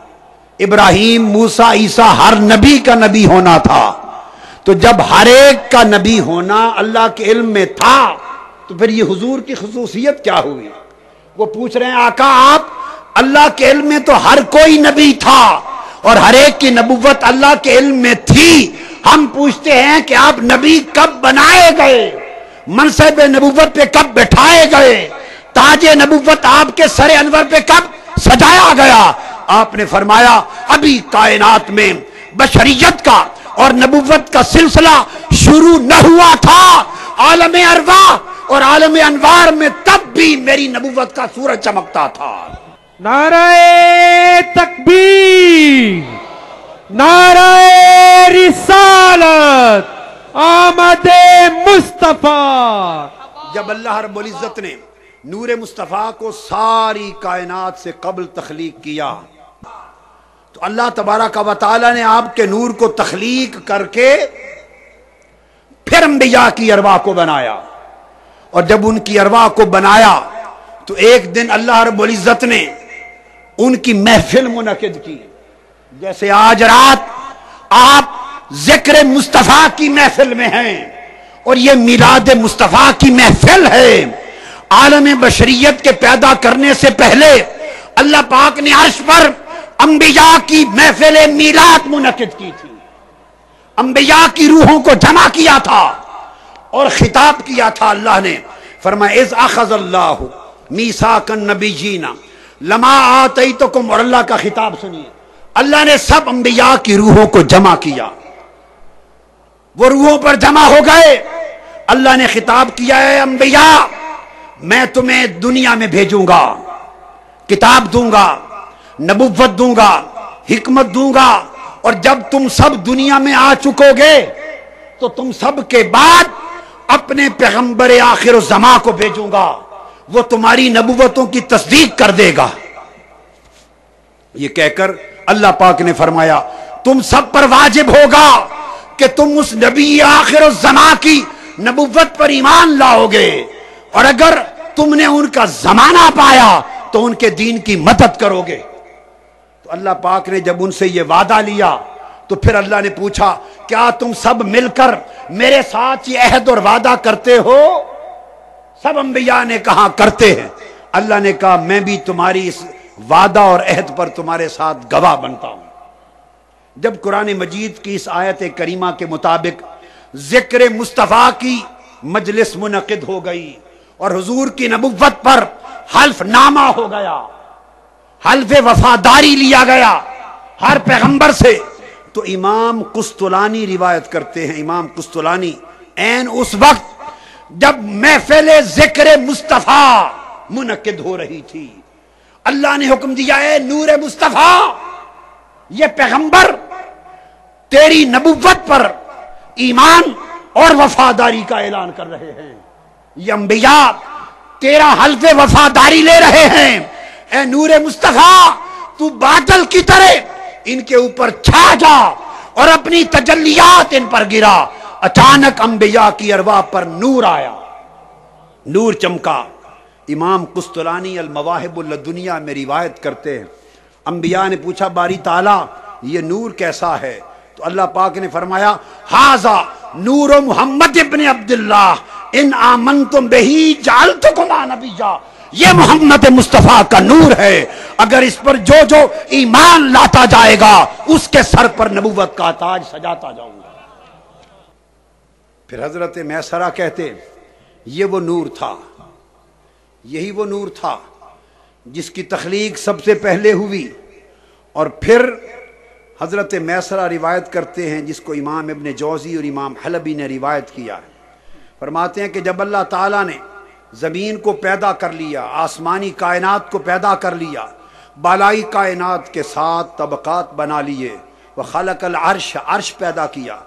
ابراہیم، موسیٰ، عیسیٰ، ہر نبی کا نبی ہونا تھا۔ تو جب ہر ایک کا نبی ہونا اللہ کے علم میں تھا تو پھر یہ حضور کی خصوصیت کیا ہوئی؟ وہ پوچھ رہے ہیں آقا آپ، اللہ کے علم میں تو ہر کوئی نبی تھا اور ہر ایک کی نبوت اللہ کے علم میں تھی، ہم پوچھتے ہیں کہ آپ نبی کب بنائے گئے، منصب نبوت پہ کب بٹھائے گئے، تاج نبوت آپ کے سر انور پہ کب سجایا گیا؟ آپ نے فرمایا ابھی کائنات میں بشریت کا اور نبوت کا سلسلہ شروع نہ ہوا تھا، عالم ارواح اور عالم انوار میں تب بھی میری نبوت کا سورج چمکتا تھا۔ نعرہ تکبیر، نعرہ رسالت، آمد مصطفیٰ۔ جب اللہ رب العزت نے نور مصطفیٰ کو ساری کائنات سے قبل تخلیق کیا تو اللہ تبارک و تعالی نے آپ کے نور کو تخلیق کر کے پھر انبیاء کی ارواح کو بنایا، اور جب ان کی ارواح کو بنایا تو ایک دن اللہ رب العزت نے ان کی محفل منعقد کی، جیسے آج رات آپ ذکر مصطفیٰ کی محفل میں ہیں اور یہ میلاد مصطفیٰ کی محفل ہے۔ عالم بشریت کے پیدا کرنے سے پہلے اللہ پاک نے عرش پر انبیاء کی محفل میلاد منعقد کی تھی، انبیاء کی روحوں کو جمع کیا تھا اور خطاب کیا تھا۔ اللہ نے فرمایا اذ اخذ اللہ میثاق النبیین لما آتیتکم، اور اللہ کا خطاب سنیے، اللہ نے سب انبیاء کی روحوں کو جمع کیا، وہ روحوں پر جمع ہو گئے۔ اللہ نے خطاب کیا ہے انبیاء میں تمہیں دنیا میں بھیجوں گا، کتاب دوں گا، نبوت دوں گا، حکمت دوں گا، اور جب تم سب دنیا میں آ چکو گے تو تم سب کے بعد اپنے پیغمبر آخر الزمان کو بھیجوں گا، وہ تمہاری نبوتوں کی تصدیق کر دے گا۔ یہ کہہ کر اللہ پاک نے فرمایا تم سب پر واجب ہوگا کہ تم اس نبی آخر الزمان کی نبوت پر ایمان لاؤ گے، اور اگر تم نے ان کا زمانہ پایا تو ان کے دین کی مدد کرو گے۔ تو اللہ پاک نے جب ان سے یہ وعدہ لیا تو پھر اللہ نے پوچھا کیا تم سب مل کر میرے ساتھ یہ عہد اور وعدہ کرتے ہو؟ سب انبیاء نے کہا کرتے ہیں۔ اللہ نے کہا میں بھی تمہاری اس وعدہ اور عہد پر تمہارے ساتھ گواہ بنتا ہوں۔ جب قرآن مجید کی اس آیت کریمہ کے مطابق ذکر مصطفیٰ کی مجلس منعقد ہو گئی اور حضور کی نبوت پر حلف نامہ ہو گیا، حلف وفاداری لیا گیا ہر پیغمبر سے، تو امام قسطلانی روایت کرتے ہیں، امام قسطلانی عین اس وقت جب محفل ذکر مصطفیٰ منعقد ہو رہی تھی، اللہ نے حکم دیا ہے نور مصطفیٰ یہ پیغمبر تیری نبوت پر ایمان اور وفاداری کا اعلان کر رہے ہیں، یہ انبیاء تیرا حلف وفاداری لے رہے ہیں، اے نور مصطفیٰ تو باطل کی طرح ان کے اوپر چھا جا اور اپنی تجلیات ان پر گرا۔ اچانک انبیاء کی ارواح پر نور آیا، نور چمکا۔ امام قسطلانی المواہب اللدنیہ میں روایت کرتے ہیں انبیاء نے پوچھا باری تعالیٰ یہ نور کیسا ہے؟ تو اللہ پاک نے فرمایا ھذا نور محمد ابن عبداللہ ان آمنتم بہی جعلتکم نبیا، یہ محمد مصطفیٰ کا نور ہے، اگر اس پر جو جو ایمان لاتا جائے گا اس کے سر پر نبوت کا تاج سجاتا جاؤں گا۔ پھر حضرت میسرہ کہتے یہ وہ نور تھا، یہی وہ نور تھا جس کی تخلیق سب سے پہلے ہوئی، اور پھر حضرت میسرہ روایت کرتے ہیں جس کو امام ابن جوزی اور امام حلبی نے روایت کیا ہے، فرماتے ہیں کہ جب اللہ تعالیٰ نے زمین کو پیدا کر لیا، آسمانی کائنات کو پیدا کر لیا، بالائی کائنات کے ساتھ طبقات بنا لیے، وخلق العرش، عرش پیدا کیا،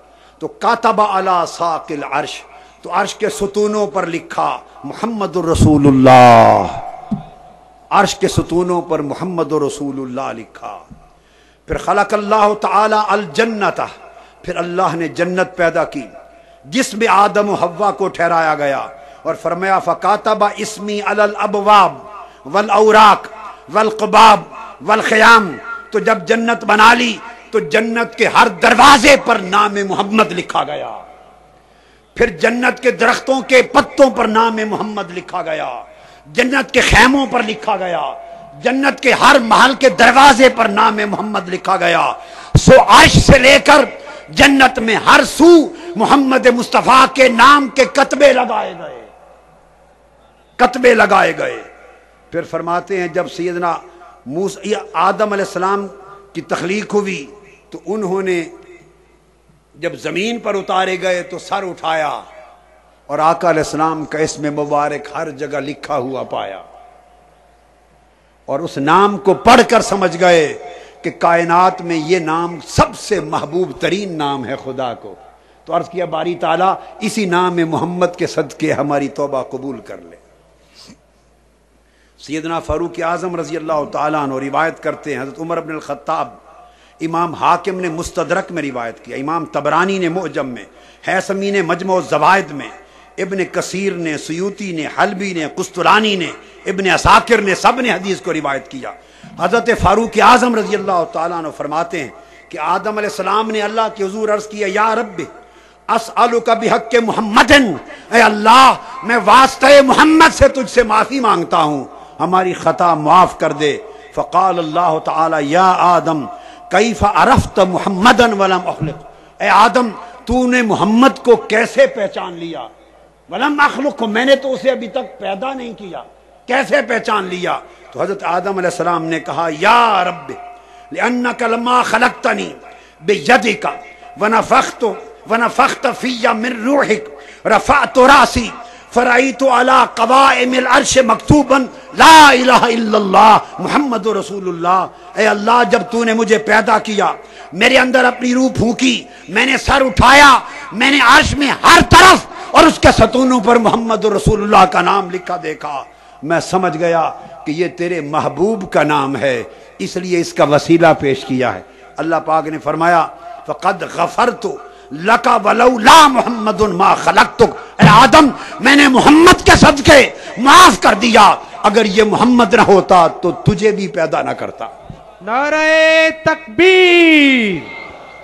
تو کاتب علی ساق العرش، تو عرش کے ستونوں پر لکھا محمد الرسول اللہ، عرش کے ستونوں پر محمد الرسول اللہ لکھا۔ پھر خلق اللہ تعالی الجنت، پھر اللہ نے جنت پیدا کی جس میں آدم و حوا کو ٹھہرایا گیا، اور فرمایا فکاتب اسمی علی الابواب والاوراق والقباب والخیام، تو جب جنت بنا لی تو جنت کے ہر دروازے پر نام محمد لکھا گیا، پھر جنت کے درختوں کے پتوں پر نام محمد لکھا گیا، جنت کے خیموں پر لکھا گیا، جنت کے ہر محل کے دروازے پر نام محمد لکھا گیا۔ سو عرش سے لے کر جنت میں ہر سو محمد مصطفیٰ کے نام کے کتبے لگائے گئے، کتبے لگائے گئے۔ پھر فرماتے ہیں جب سیدنا آدم علیہ السلام کی تخلیق ہوئی تو انہوں نے جب زمین پر اتارے گئے تو سر اٹھایا اور آقا علیہ السلام کا اسم مبارک ہر جگہ لکھا ہوا پایا، اور اس نام کو پڑھ کر سمجھ گئے کہ کائنات میں یہ نام سب سے محبوب ترین نام ہے خدا کو۔ تو عرض کیا باری تعالیٰ اسی نام محمد کے صدقے ہماری توبہ قبول کر لے۔ سیدنا فاروق اعظم رضی اللہ تعالیٰ عنہ روایت کرتے ہیں حضرت عمر بن الخطاب، امام حاکم نے مستدرک میں روایت کیا، امام طبرانی نے معجم میں، حیثمی نے مجمع الزوائد میں، ابن کثیر نے، سیوطی نے، حلبی نے، قسطلانی نے، ابن عساکر نے، سب نے حدیث کو روایت کیا۔ حضرت فاروق اعظم رضی اللہ تعالیٰ عنہ فرماتے ہیں کہ آدم علیہ السلام نے اللہ کے حضور عرض کیا یا رب اسألک بحق محمد، اے اللہ میں واسطہ محمد سے تجھ سے معافی مانگتا ہوں، ہماری خطا معاف کر دے۔ فقال اللہ تعالی یا آدم کیف عرفت محمدا ولم اخلق، اے آدم تو نے محمد کو کیسے پہچان لیا؟ ولم اخلق، میں نے تو اسے ابھی تک پیدا نہیں کیا، کیسے پہچان لیا؟ تو حضرت آدم علیہ السلام نے کہا یا رب لأنک لما خلقتنی بیدک ونفخت فی من روحک رفعت راسی فرأیت علی قوائم العرش مکتوبا لا الہ الا اللہ محمد رسول اللہ، اے اللہ جب تو نے مجھے پیدا کیا، میرے اندر اپنی روح پھونکی، میں نے سر اٹھایا، میں نے عرش میں ہر طرف اور اس کے ستونوں پر محمد رسول اللہ کا نام لکھا دیکھا، میں سمجھ گیا کہ یہ تیرے محبوب کا نام ہے، اس لیے اس کا وسیلہ پیش کیا ہے۔ اللہ پاک نے فرمایا فقد غفرت لک ولولا محمد ما خلقتک، اے آدم میں نے محمد کے صدقے معاف کر دیا، اگر یہ محمد نہ ہوتا تو تجھے بھی پیدا نہ کرتا۔ نعرہ تکبیر،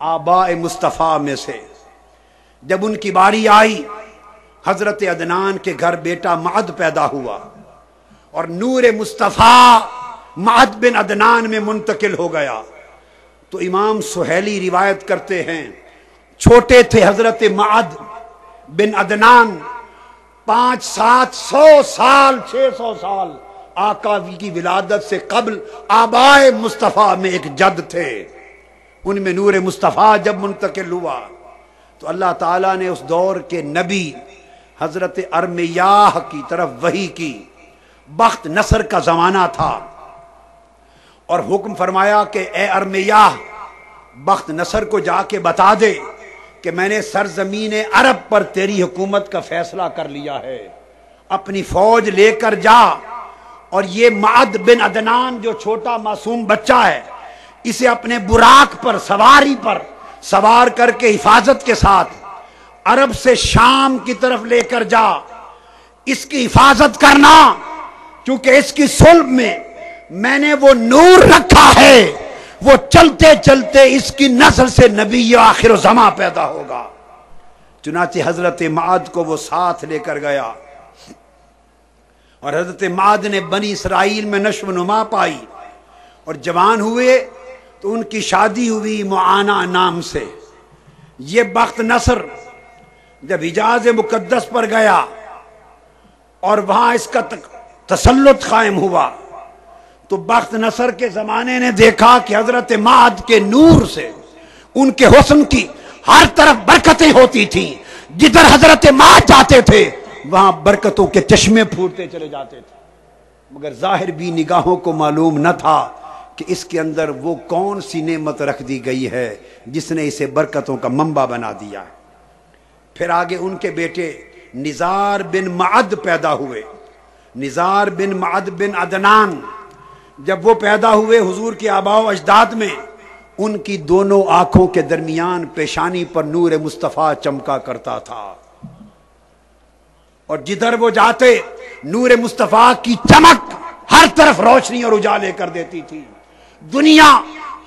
آباء مصطفیٰ میں سے جب ان کی باری آئی، حضرت عدنان کے گھر بیٹا معد پیدا ہوا اور نور مصطفیٰ معد بن عدنان میں منتقل ہو گیا، تو امام سہیلی روایت کرتے ہیں چھوٹے تھے حضرت معد بن عدنان، 500-700 سال 600 سال آقا کی ولادت سے قبل آبائے مصطفیٰ میں ایک جد تھے، ان میں نور مصطفیٰ جب منتقل ہوا تو اللہ تعالیٰ نے اس دور کے نبی حضرت ارمیاہ کی طرف وحی کی، بخت نصر کا زمانہ تھا، اور حکم فرمایا کہ اے ارمیاہ بخت نصر کو جا کے بتا دے کہ میں نے سرزمین عرب پر تیری حکومت کا فیصلہ کر لیا ہے، اپنی فوج لے کر جا، اور یہ معد بن عدنان جو چھوٹا معصوم بچہ ہے اسے اپنے براق پر سواری پر سوار کر کے حفاظت کے ساتھ عرب سے شام کی طرف لے کر جا، اس کی حفاظت کرنا، کیونکہ اس کی صلب میں نے وہ نور رکھا ہے، وہ چلتے چلتے اس کی نسل سے نبی آخر الزماں پیدا ہوگا۔ چنانچہ حضرت معد کو وہ ساتھ لے کر گیا، اور حضرت معد نے بنی اسرائیل میں نشو و نما پائی، اور جوان ہوئے تو ان کی شادی ہوئی معانہ نام سے۔ یہ بخت نصر جب حجاز مقدس پر گیا اور وہاں اس کا تسلط قائم ہوا، تو بخت نصر کے زمانے نے دیکھا کہ حضرت معد کے نور سے ان کے حسن کی ہر طرف برکتیں ہوتی تھیں، جدھر حضرت معد جاتے تھے وہاں برکتوں کے چشمے پھوٹتے چلے جاتے تھے، مگر ظاہر بھی نگاہوں کو معلوم نہ تھا کہ اس کے اندر وہ کون سی نعمت رکھ دی گئی ہے جس نے اسے برکتوں کا منبع بنا دیا ہے۔ پھر آگے ان کے بیٹے نزار بن معد پیدا ہوئے، نزار بن معد بن عدنان جب وہ پیدا ہوئے حضور کے آباء و اجداد میں، ان کی دونوں آنکھوں کے درمیان پیشانی پر نور مصطفیٰ چمکا کرتا تھا، اور جدھر وہ جاتے نور مصطفیٰ کی چمک ہر طرف روشنی اور اجالے کر دیتی تھی۔ دنیا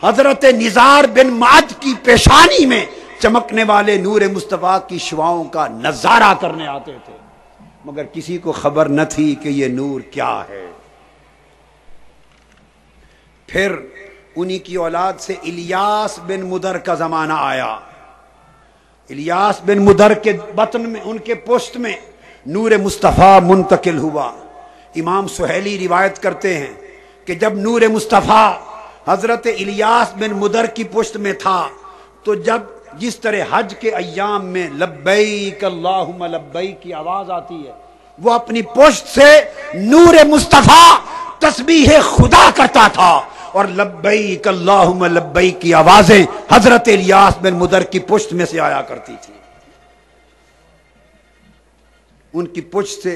حضرت نزار بن معد کی پیشانی میں چمکنے والے نور مصطفیٰ کی شعاؤں کا نظارہ کرنے آتے تھے، مگر کسی کو خبر نہ تھی کہ یہ نور کیا ہے۔ پھر انہی کی اولاد سے الیاس بن مدر کا زمانہ آیا۔ الیاس بن مدر کے بطن میں، ان کے پشت میں نور مصطفیٰ منتقل ہوا۔ امام سہیلی روایت کرتے ہیں کہ جب نور مصطفیٰ حضرت الیاس بن مدر کی پشت میں تھا تو جس طرح حج کے ایام میں لبیک اللہم لبیک کی آواز آتی ہے، وہ اپنی پشت سے نور مصطفیٰ تسبیح خدا کرتا تھا، اور لبیک اللہم لبیک کی آوازیں حضرت الیاس بن مدر کی پشت میں سے آیا کرتی تھی۔ ان کی پشت سے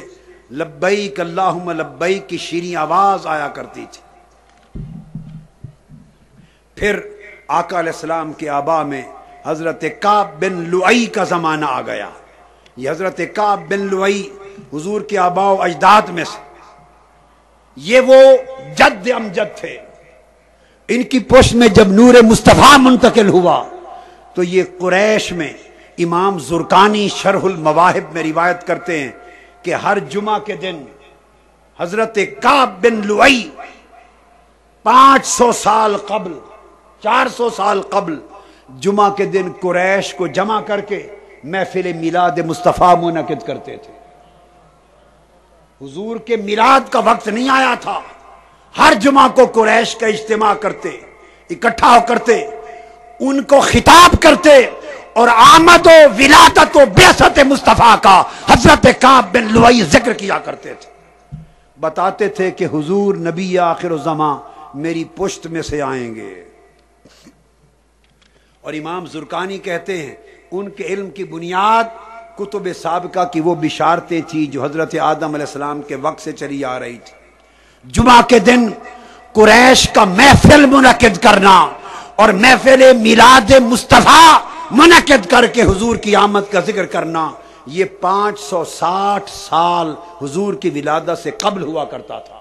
لبیک اللہم لبیک کی شیریں آواز آیا کرتی تھی۔ پھر آقا علیہ السلام کے آبا میں حضرت کعب بن لؤی کا زمانہ آ گیا۔ یہ حضرت کعب بن لؤی حضور کے آباء و اجداد میں سے، یہ وہ جد امجد تھے۔ ان کی پشت میں جب نور مصطفیٰ منتقل ہوا تو یہ قریش میں، امام زرقانی شرح المواہب میں روایت کرتے ہیں کہ ہر جمعہ کے دن حضرت کعب بن لؤی 500 سال قبل، 400 سال قبل جمعہ کے دن قریش کو جمع کر کے محفل میلاد مصطفیٰ منعقد کرتے تھے۔ حضور کے میلاد کا وقت نہیں آیا تھا، ہر جمعہ کو قریش کا اجتماع کرتے، اکٹھا ہو کرتے، ان کو خطاب کرتے، اور آمد و ولادت و بعثت مصطفیٰ کا حضرت کعب بن لؤی ذکر کیا کرتے تھے، بتاتے تھے کہ حضور نبی آخر الزماں میری پشت میں سے آئیں گے۔ اور امام زرقانی کہتے ہیں ان کے علم کی بنیاد کتب سابقہ کی وہ بشارتیں تھی جو حضرت آدم علیہ السلام کے وقت سے چلی آ رہی تھی۔ جمعہ کے دن قریش کا محفل منعقد کرنا اور محفل میلاد مصطفیٰ منعقد کر کے حضور کی آمد کا ذکر کرنا، یہ 560 سال حضور کی ولادت سے قبل ہوا کرتا تھا۔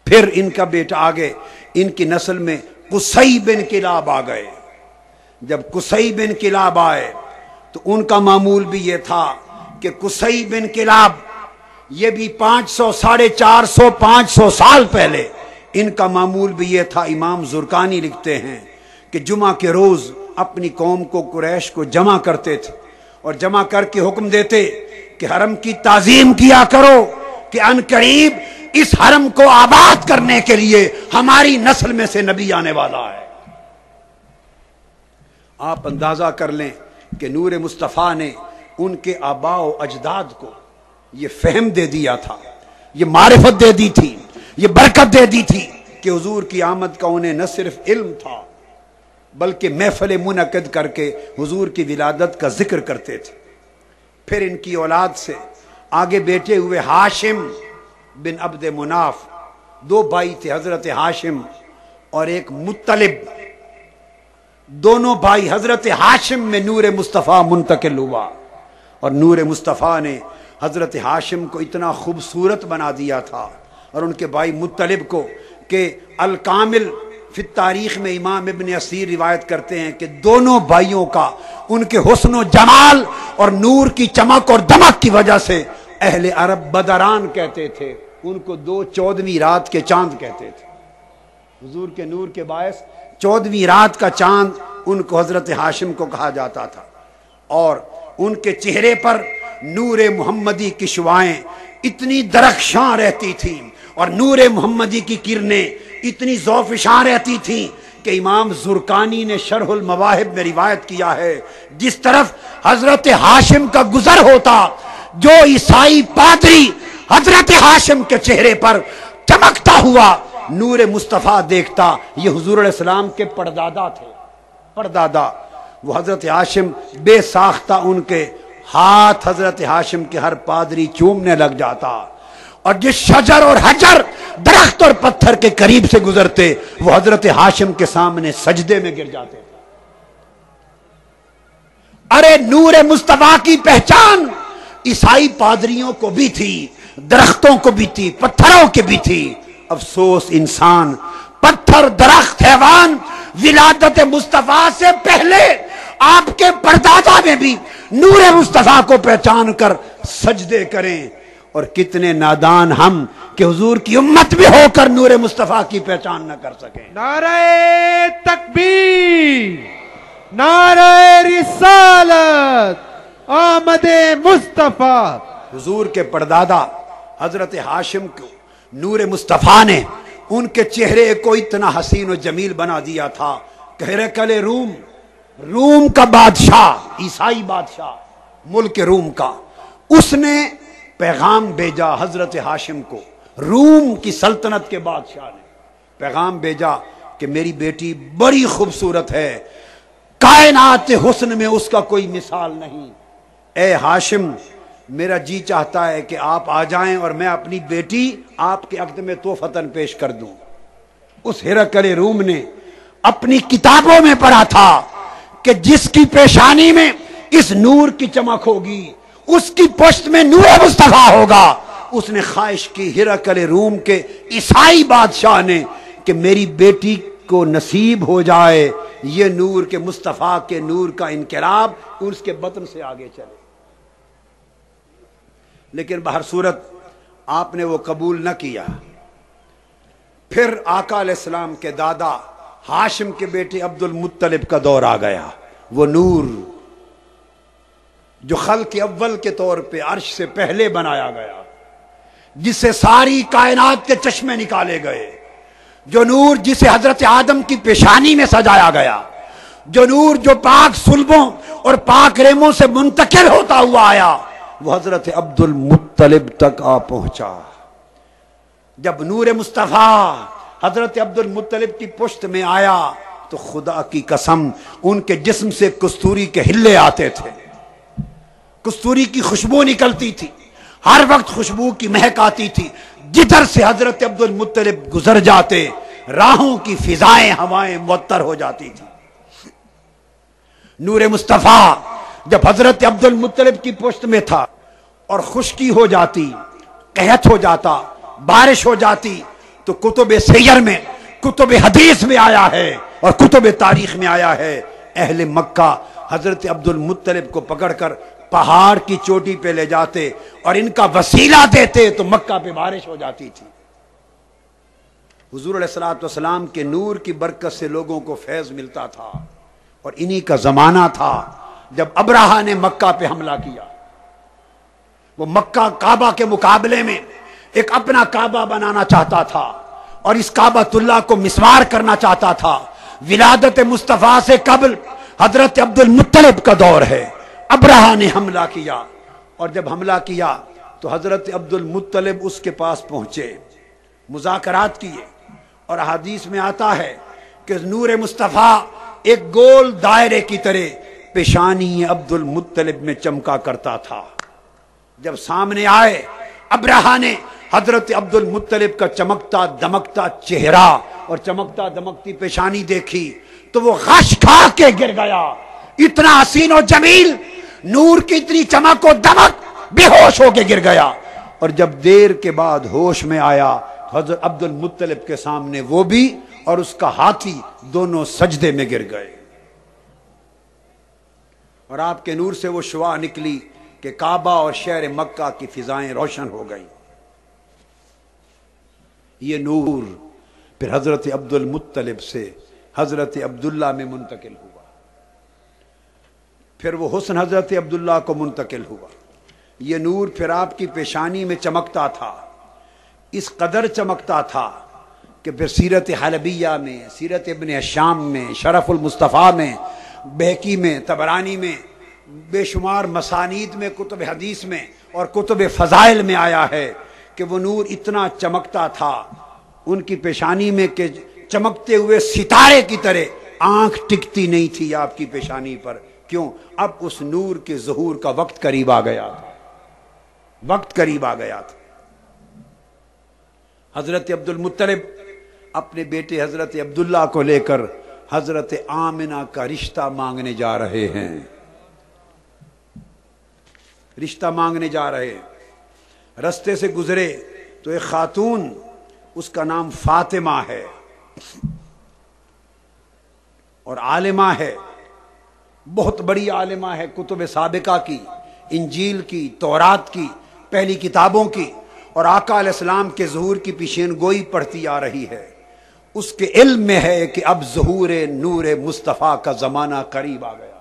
پھر ان کا بیٹا آگے، ان کی نسل میں قصی بن کلاب آ گئے۔ جب قصی بن کلاب آئے تو ان کا معمول بھی یہ تھا کہ قصی بن کلاب یہ بھی 500 450 500 سال پہلے ان کا معمول بھی یہ تھا۔ امام زرقانی لکھتے ہیں کہ جمعہ کے روز اپنی قوم کو قریش کو جمع کرتے تھے اور جمع کر کے حکم دیتے کہ حرم کی تعظیم کیا کرو کہ ان قریب اس حرم کو آباد کرنے کے لیے ہماری نسل میں سے نبی آنے والا ہے۔ آپ اندازہ کر لیں کہ نور مصطفیٰ نے ان کے آباء و اجداد کو یہ فہم دے دیا تھا، یہ معرفت دے دی تھی، یہ برکت دے دی تھی کہ حضور کی آمد کا انہیں نہ صرف علم تھا بلکہ محفل منعقد کر کے حضور کی ولادت کا ذکر کرتے تھے۔ پھر ان کی اولاد سے آگے بیٹے ہوئے ہاشم بن عبد مناف، 2 بھائی تھے، حضرت ہاشم اور ایک مطلب۔ دونوں بھائی حضرت ہاشم میں نور مصطفیٰ منتقل ہوا اور نور مصطفیٰ نے حضرت ہاشم کو اتنا خوبصورت بنا دیا تھا اور ان کے بھائی مطلب کو کہ الکامل فی تاریخ میں امام ابن اسیر روایت کرتے ہیں کہ دونوں بھائیوں کا ان کے حسن و جمال اور نور کی چمک اور دمک کی وجہ سے اہل عرب بدران کہتے تھے، ان کو 2 14ویں رات کے چاند کہتے تھے۔ حضور کے نور کے باعث 14ویں رات کا چاند ان کو حضرت ہاشم کو کہا جاتا تھا، اور ان کے چہرے پر نور محمدی کی شعائیں اتنی درخشاں رہتی تھیں اور نور محمدی کی کرنیں اتنی ذوفشاں رہتی تھیں کہ امام زرقانی نے شرح المواہب میں روایت کیا ہے جس طرف حضرت ہاشم کا گزر ہوتا، جو عیسائی پادری حضرت ہاشم کے چہرے پر چمکتا ہوا نور مصطفیٰ دیکھتا، یہ حضور علیہ السلام کے پردادا تھے، پردادا۔ وہ حضرت ہاشم بے ساختہ ان کے ہاتھ حضرت ہاشم کے ہر پادری چومنے لگ جاتا، اور جس شجر اور حجر، درخت اور پتھر کے قریب سے گزرتے وہ حضرت ہاشم کے سامنے سجدے میں گر جاتے تھے۔ ارے نور مصطفیٰ کی پہچان عیسائی پادریوں کو بھی تھی، درختوں کو بھی تھی، پتھروں کے بھی تھی۔ افسوس انسان، پتھر، درخت، حیوان ولادت مصطفیٰ سے پہلے آپ کے پردادا میں بھی نور مصطفیٰ کو پہچان کر سجدے کریں، اور کتنے نادان ہم کہ حضور کی امت بھی ہو کر نور مصطفیٰ کی پہچان نہ کر سکیں۔ نعرہ تکبیر، نعرہ رسالت، آمد مصطفیٰ۔ حضور کے پردادا حضرت ہاشم کو نور مصطفیٰ نے ان کے چہرے کو اتنا حسین و جمیل بنا دیا تھا کہ ہرقل روم کا بادشاہ، عیسائی بادشاہ ملک روم کا، اس نے پیغام بھیجا حضرت ہاشم کو۔ روم کی سلطنت کے بادشاہ نے پیغام بھیجا کہ میری بیٹی بڑی خوبصورت ہے، کائنات حسن میں اس کا کوئی مثال نہیں، اے ہاشم میرا جی چاہتا ہے کہ آپ آ جائیں اور میں اپنی بیٹی آپ کے عقد میں تحفتاً پیش کر دوں۔ اس ہرقل روم نے اپنی کتابوں میں پڑھا تھا کہ جس کی پیشانی میں اس نور کی چمک ہوگی اس کی پشت میں نور مصطفیٰ ہوگا۔ اس نے خواہش کی ہرقل روم کے عیسائی بادشاہ نے کہ میری بیٹی کو نصیب ہو جائے یہ نور کے مصطفیٰ کے نور کا انقلاب اس کے بطن سے آگے چلے، لیکن بہر صورت آپ نے وہ قبول نہ کیا۔ پھر آقا علیہ السلام کے دادا ہاشم کے بیٹے عبد المطلب کا دور آ گیا۔ وہ نور جو خلق اول کے طور پہ عرش سے پہلے بنایا گیا، جس سے ساری کائنات کے چشمے نکالے گئے، جو نور جسے حضرت آدم کی پیشانی میں سجایا گیا، جو نور جو پاک صلبوں اور پاک ریموں سے منتقل ہوتا ہوا آیا، وہ حضرت عبد المطلب تک آ پہنچا۔ جب نور مصطفیٰ حضرت عبد المطلب کی پشت میں آیا تو خدا کی قسم ان کے جسم سے کستوری کے ہلے آتے تھے، کستوری کی خوشبو نکلتی تھی، ہر وقت خوشبو کی مہک آتی تھی۔ جدھر سے حضرت عبد المطلب گزر جاتے راہوں کی فضائیں ہوائیں معطر ہو جاتی تھی۔ نور مصطفیٰ جب حضرت عبد المطلب کی پشت میں تھا اور خشکی ہو جاتی، قحط ہو جاتا، بارش ہو جاتی، تو کتب سیر میں کتب حدیث میں آیا ہے اور کتب تاریخ میں آیا ہے، اہل مکہ حضرت عبد المطلب کو پکڑ کر پہاڑ کی چوٹی پہ لے جاتے اور ان کا وسیلہ دیتے تو مکہ پہ بارش ہو جاتی تھی۔ حضور علیہ الصلوۃ والسلام کے نور کی برکت سے لوگوں کو فیض ملتا تھا، اور انہی کا زمانہ تھا جب ابرہہ نے مکہ پہ حملہ کیا۔ وہ مکہ کعبہ کے مقابلے میں ایک اپنا کعبہ بنانا چاہتا تھا اور اس کعبۃ اللہ کو مسمار کرنا چاہتا تھا۔ ولادت مصطفیٰ سے قبل حضرت عبد المطلب کا دور ہے، ابرہہ نے حملہ کیا، اور جب حملہ کیا تو حضرت عبد المطلب اس کے پاس پہنچے، مذاکرات کیے، اور حدیث میں آتا ہے کہ نور مصطفیٰ ایک گول دائرے کی طرح پیشانی عبد المطلب میں چمکا کرتا تھا۔ جب سامنے آئے ابرہہ نے حضرت عبد المطلب کا چمکتا دمکتا چہرہ اور چمکتا دمکتی پیشانی دیکھی تو وہ غش کھا کے گر گیا۔ اتنا حسین و جمیل، نور کی اتنی چمک و دمک، بے ہوش ہو کے گر گیا، اور جب دیر کے بعد ہوش میں آیا حضرت عبد المطلب کے سامنے وہ بھی اور اس کا ہاتھی دونوں سجدے میں گر گئے، اور آپ کے نور سے وہ شعاع نکلی کہ کعبہ اور شہر مکہ کی فضائیں روشن ہو گئیں۔ یہ نور پھر حضرت عبد المطلب سے حضرت عبداللہ میں منتقل ہوا، پھر وہ حسن حضرت عبداللہ کو منتقل ہوا۔ یہ نور پھر آپ کی پیشانی میں چمکتا تھا، اس قدر چمکتا تھا کہ پھر سیرت حلبیہ میں، سیرت ابن ہشام میں، شرف المصطفیٰ میں، بہقی میں، طبرانی میں، بے شمار مسانید میں، کتب حدیث میں اور کتب فضائل میں آیا ہے کہ وہ نور اتنا چمکتا تھا ان کی پیشانی میں کہ چمکتے ہوئے ستارے کی طرح آنکھ ٹکتی نہیں تھی آپ کی پیشانی پر۔ کیوں؟ اب اس نور کے ظہور کا وقت قریب آ گیا تھا، وقت قریب آ گیا تھا۔ حضرت عبد المطلب اپنے بیٹے حضرت عبداللہ کو لے کر حضرت آمنہ کا رشتہ مانگنے جا رہے ہیں، رشتہ مانگنے جا رہے ہیں۔ رستے سے گزرے تو ایک خاتون، اس کا نام فاطمہ ہے اور عالمہ ہے، بہت بڑی عالمہ ہے، کتب سابقہ کی، انجیل کی، تورات کی، پہلی کتابوں کی، اور آقا علیہ السلام کے ظہور کی پیشین گوئی پڑھتی آ رہی ہے۔ اس کے علم میں ہے کہ اب ظہور نور مصطفیٰ کا زمانہ قریب آ گیا،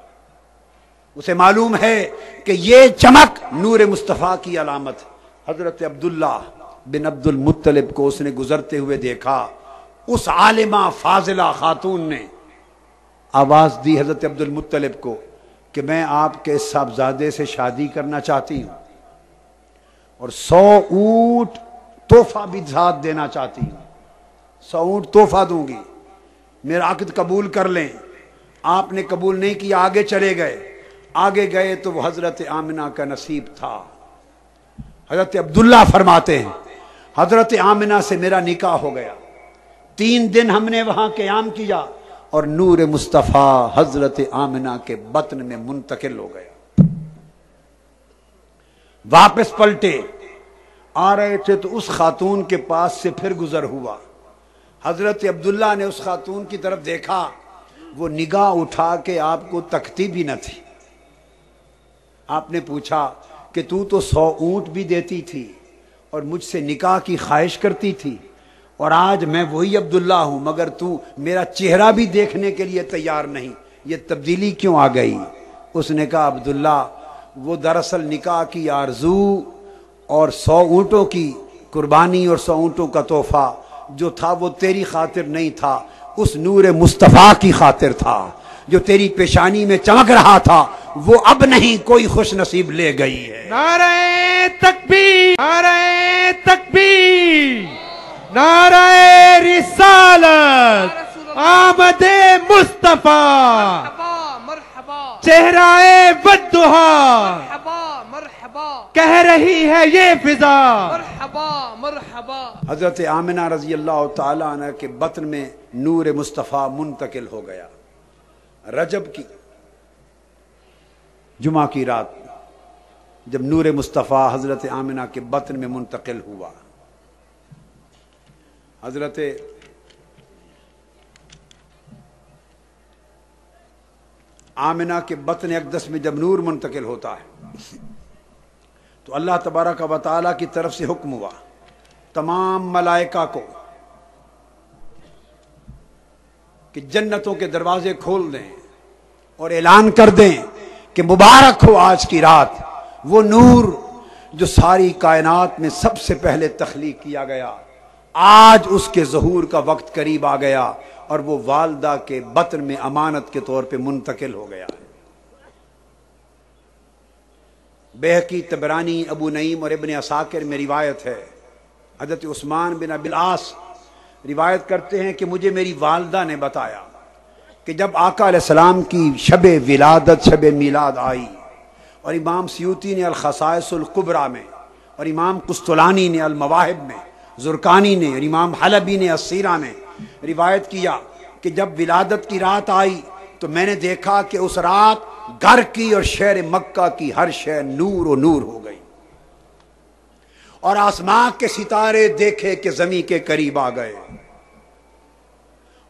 اسے معلوم ہے کہ یہ چمک نور مصطفیٰ کی علامت۔ حضرت عبداللہ بن عبد المطلب کو اس نے گزرتے ہوئے دیکھا، اس عالمہ فاضلہ خاتون نے آواز دی حضرت عبد المطلب کو کہ میں آپ کے صاحبزادے سے شادی کرنا چاہتی ہوں اور 100 اونٹ تحفہ بھی ساتھ دینا چاہتی ہوں، 100 اونٹ تحفہ دوں گی، میرا عقد قبول کر لیں۔ آپ نے قبول نہیں کیا، آگے چلے گئے، آگے گئے تو وہ حضرت آمنہ کا نصیب تھا۔ حضرت عبداللہ فرماتے ہیں حضرت آمنہ سے میرا نکاح ہو گیا، 3 دن ہم نے وہاں قیام کیا اور نور مصطفیٰ حضرت آمنہ کے بطن میں منتقل ہو گیا۔ واپس پلٹے آ رہے تھے تو اس خاتون کے پاس سے پھر گزر ہوا۔ حضرت عبداللہ نے اس خاتون کی طرف دیکھا، وہ نگاہ اٹھا کے آپ کو تکتی بھی نہ تھی۔ آپ نے پوچھا کہ تو 100 اونٹ بھی دیتی تھی اور مجھ سے نکاح کی خواہش کرتی تھی، اور آج میں وہی عبداللہ ہوں مگر تو میرا چہرہ بھی دیکھنے کے لیے تیار نہیں، یہ تبدیلی کیوں آ گئی؟ اس نے کہا عبداللہ وہ دراصل نکاح کی آرزو اور 100 اونٹوں کی قربانی اور 100 اونٹوں کا تحفہ جو تھا وہ تیری خاطر نہیں تھا، اس نور مصطفیٰ کی خاطر تھا۔ جو تیری پیشانی میں چمک رہا تھا وہ اب نہیں، کوئی خوش نصیب لے گئی ہے۔ نعرہ تکبیر، نعرہ تکبیر، نعرہ رسالت، آمد مصطفیٰ، چہرہ والضحیٰ، کہہ رہی ہے یہ فضا۔ حضرت آمنہ رضی اللہ تعالیٰ عنہ کے بطن میں نور مصطفیٰ منتقل ہو گیا۔ رجب کی جمعہ کی رات جب نور مصطفیٰ حضرت آمنہ کے بطن میں منتقل ہوا، حضرت آمنہ کے بطن اقدس میں جب نور منتقل ہوتا ہے تو اللہ تبارک و تعالیٰ کی طرف سے حکم ہوا تمام ملائکہ کو کہ جنتوں کے دروازے کھول دیں اور اعلان کر دیں کہ مبارک ہو آج کی رات، وہ نور جو ساری کائنات میں سب سے پہلے تخلیق کیا گیا، آج اس کے ظہور کا وقت قریب آ گیا اور وہ والدہ کے بطن میں امانت کے طور پہ منتقل ہو گیا ہے۔ بہقی، طبرانی، ابو نعیم اور ابن عساکر میں روایت ہے، حضرت عثمان بن ابی العاص روایت کرتے ہیں کہ مجھے میری والدہ نے بتایا کہ جب آقا علیہ السلام کی شب ولادت، شب میلاد آئی، اور امام سیوطی نے الخصائص الکبریٰ میں، اور امام قسطلانی نے المواہب میں، زرکانی نے اور امام حلبی نے السیرہ میں روایت کیا کہ جب ولادت کی رات آئی تو میں نے دیکھا کہ اس رات گھر کی اور شہر مکہ کی ہر شے نور و نور ہو گئی، اور آسمان کے ستارے دیکھے کہ زمین کے قریب آ گئے،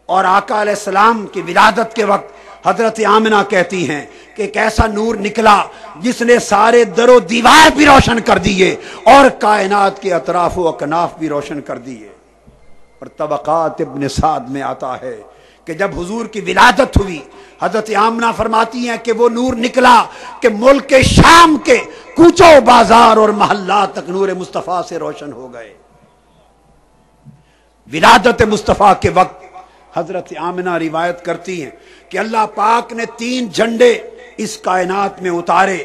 اور آقا علیہ السلام کی ولادت کے وقت حضرت آمنہ کہتی ہیں کہ ایک ایسا نور نکلا جس نے سارے در و دیوار بھی روشن کر دیے اور کائنات کے اطراف و اکناف بھی روشن کر دیے۔ اور طبقات ابن سعد میں آتا ہے کہ جب حضور کی ولادت ہوئی، حضرت آمنہ فرماتی ہیں کہ وہ نور نکلا کہ ملک شام کے کوچوں بازار اور محلات تک نور مصطفیٰ سے روشن ہو گئے۔ ولادت مصطفیٰ کے وقت حضرت آمنہ روایت کرتی ہیں کہ اللہ پاک نے 3 جھنڈے اس کائنات میں اتارے،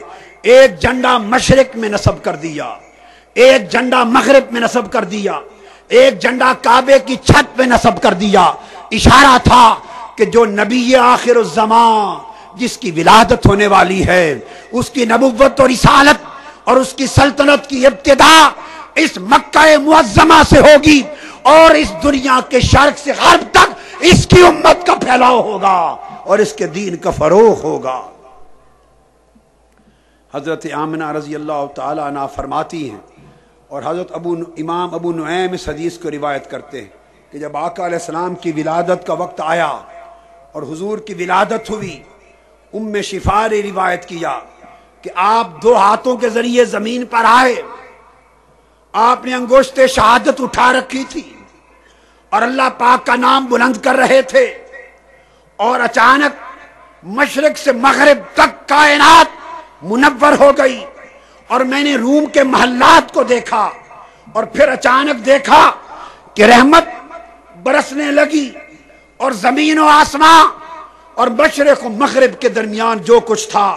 ایک جھنڈا مشرق میں نصب کر دیا، ایک جھنڈا مغرب میں نصب کر دیا، ایک جھنڈا کعبے کی چھت میں نصب کر دیا۔ اشارہ تھا کہ جو نبی آخر الزمان جس کی ولادت ہونے والی ہے، اس کی نبوت اور رسالت اور اس کی سلطنت کی ابتدا اس مکہ معظمہ سے ہوگی، اور اس دنیا کے شرق سے غرب تک اس کی امت کا پھیلاؤ ہوگا اور اس کے دین کا فروغ ہوگا۔ حضرت آمنہ رضی اللہ تعالی عنہ فرماتی ہیں، اور حضرت امام ابو نعیم اس حدیث کو روایت کرتے ہیں کہ جب آقا علیہ السلام کی ولادت کا وقت آیا اور حضور کی ولادت ہوئی، ام شفا نے روایت کیا کہ آپ 2 ہاتھوں کے ذریعے زمین پر آئے، آپ نے انگشت شہادت اٹھا رکھی تھی اور اللہ پاک کا نام بلند کر رہے تھے، اور اچانک مشرق سے مغرب تک کائنات منور ہو گئی، اور میں نے روم کے محلات کو دیکھا، اور پھر اچانک دیکھا کہ رحمت برسنے لگی اور زمین و آسمان اور مشرق و مغرب کے درمیان جو کچھ تھا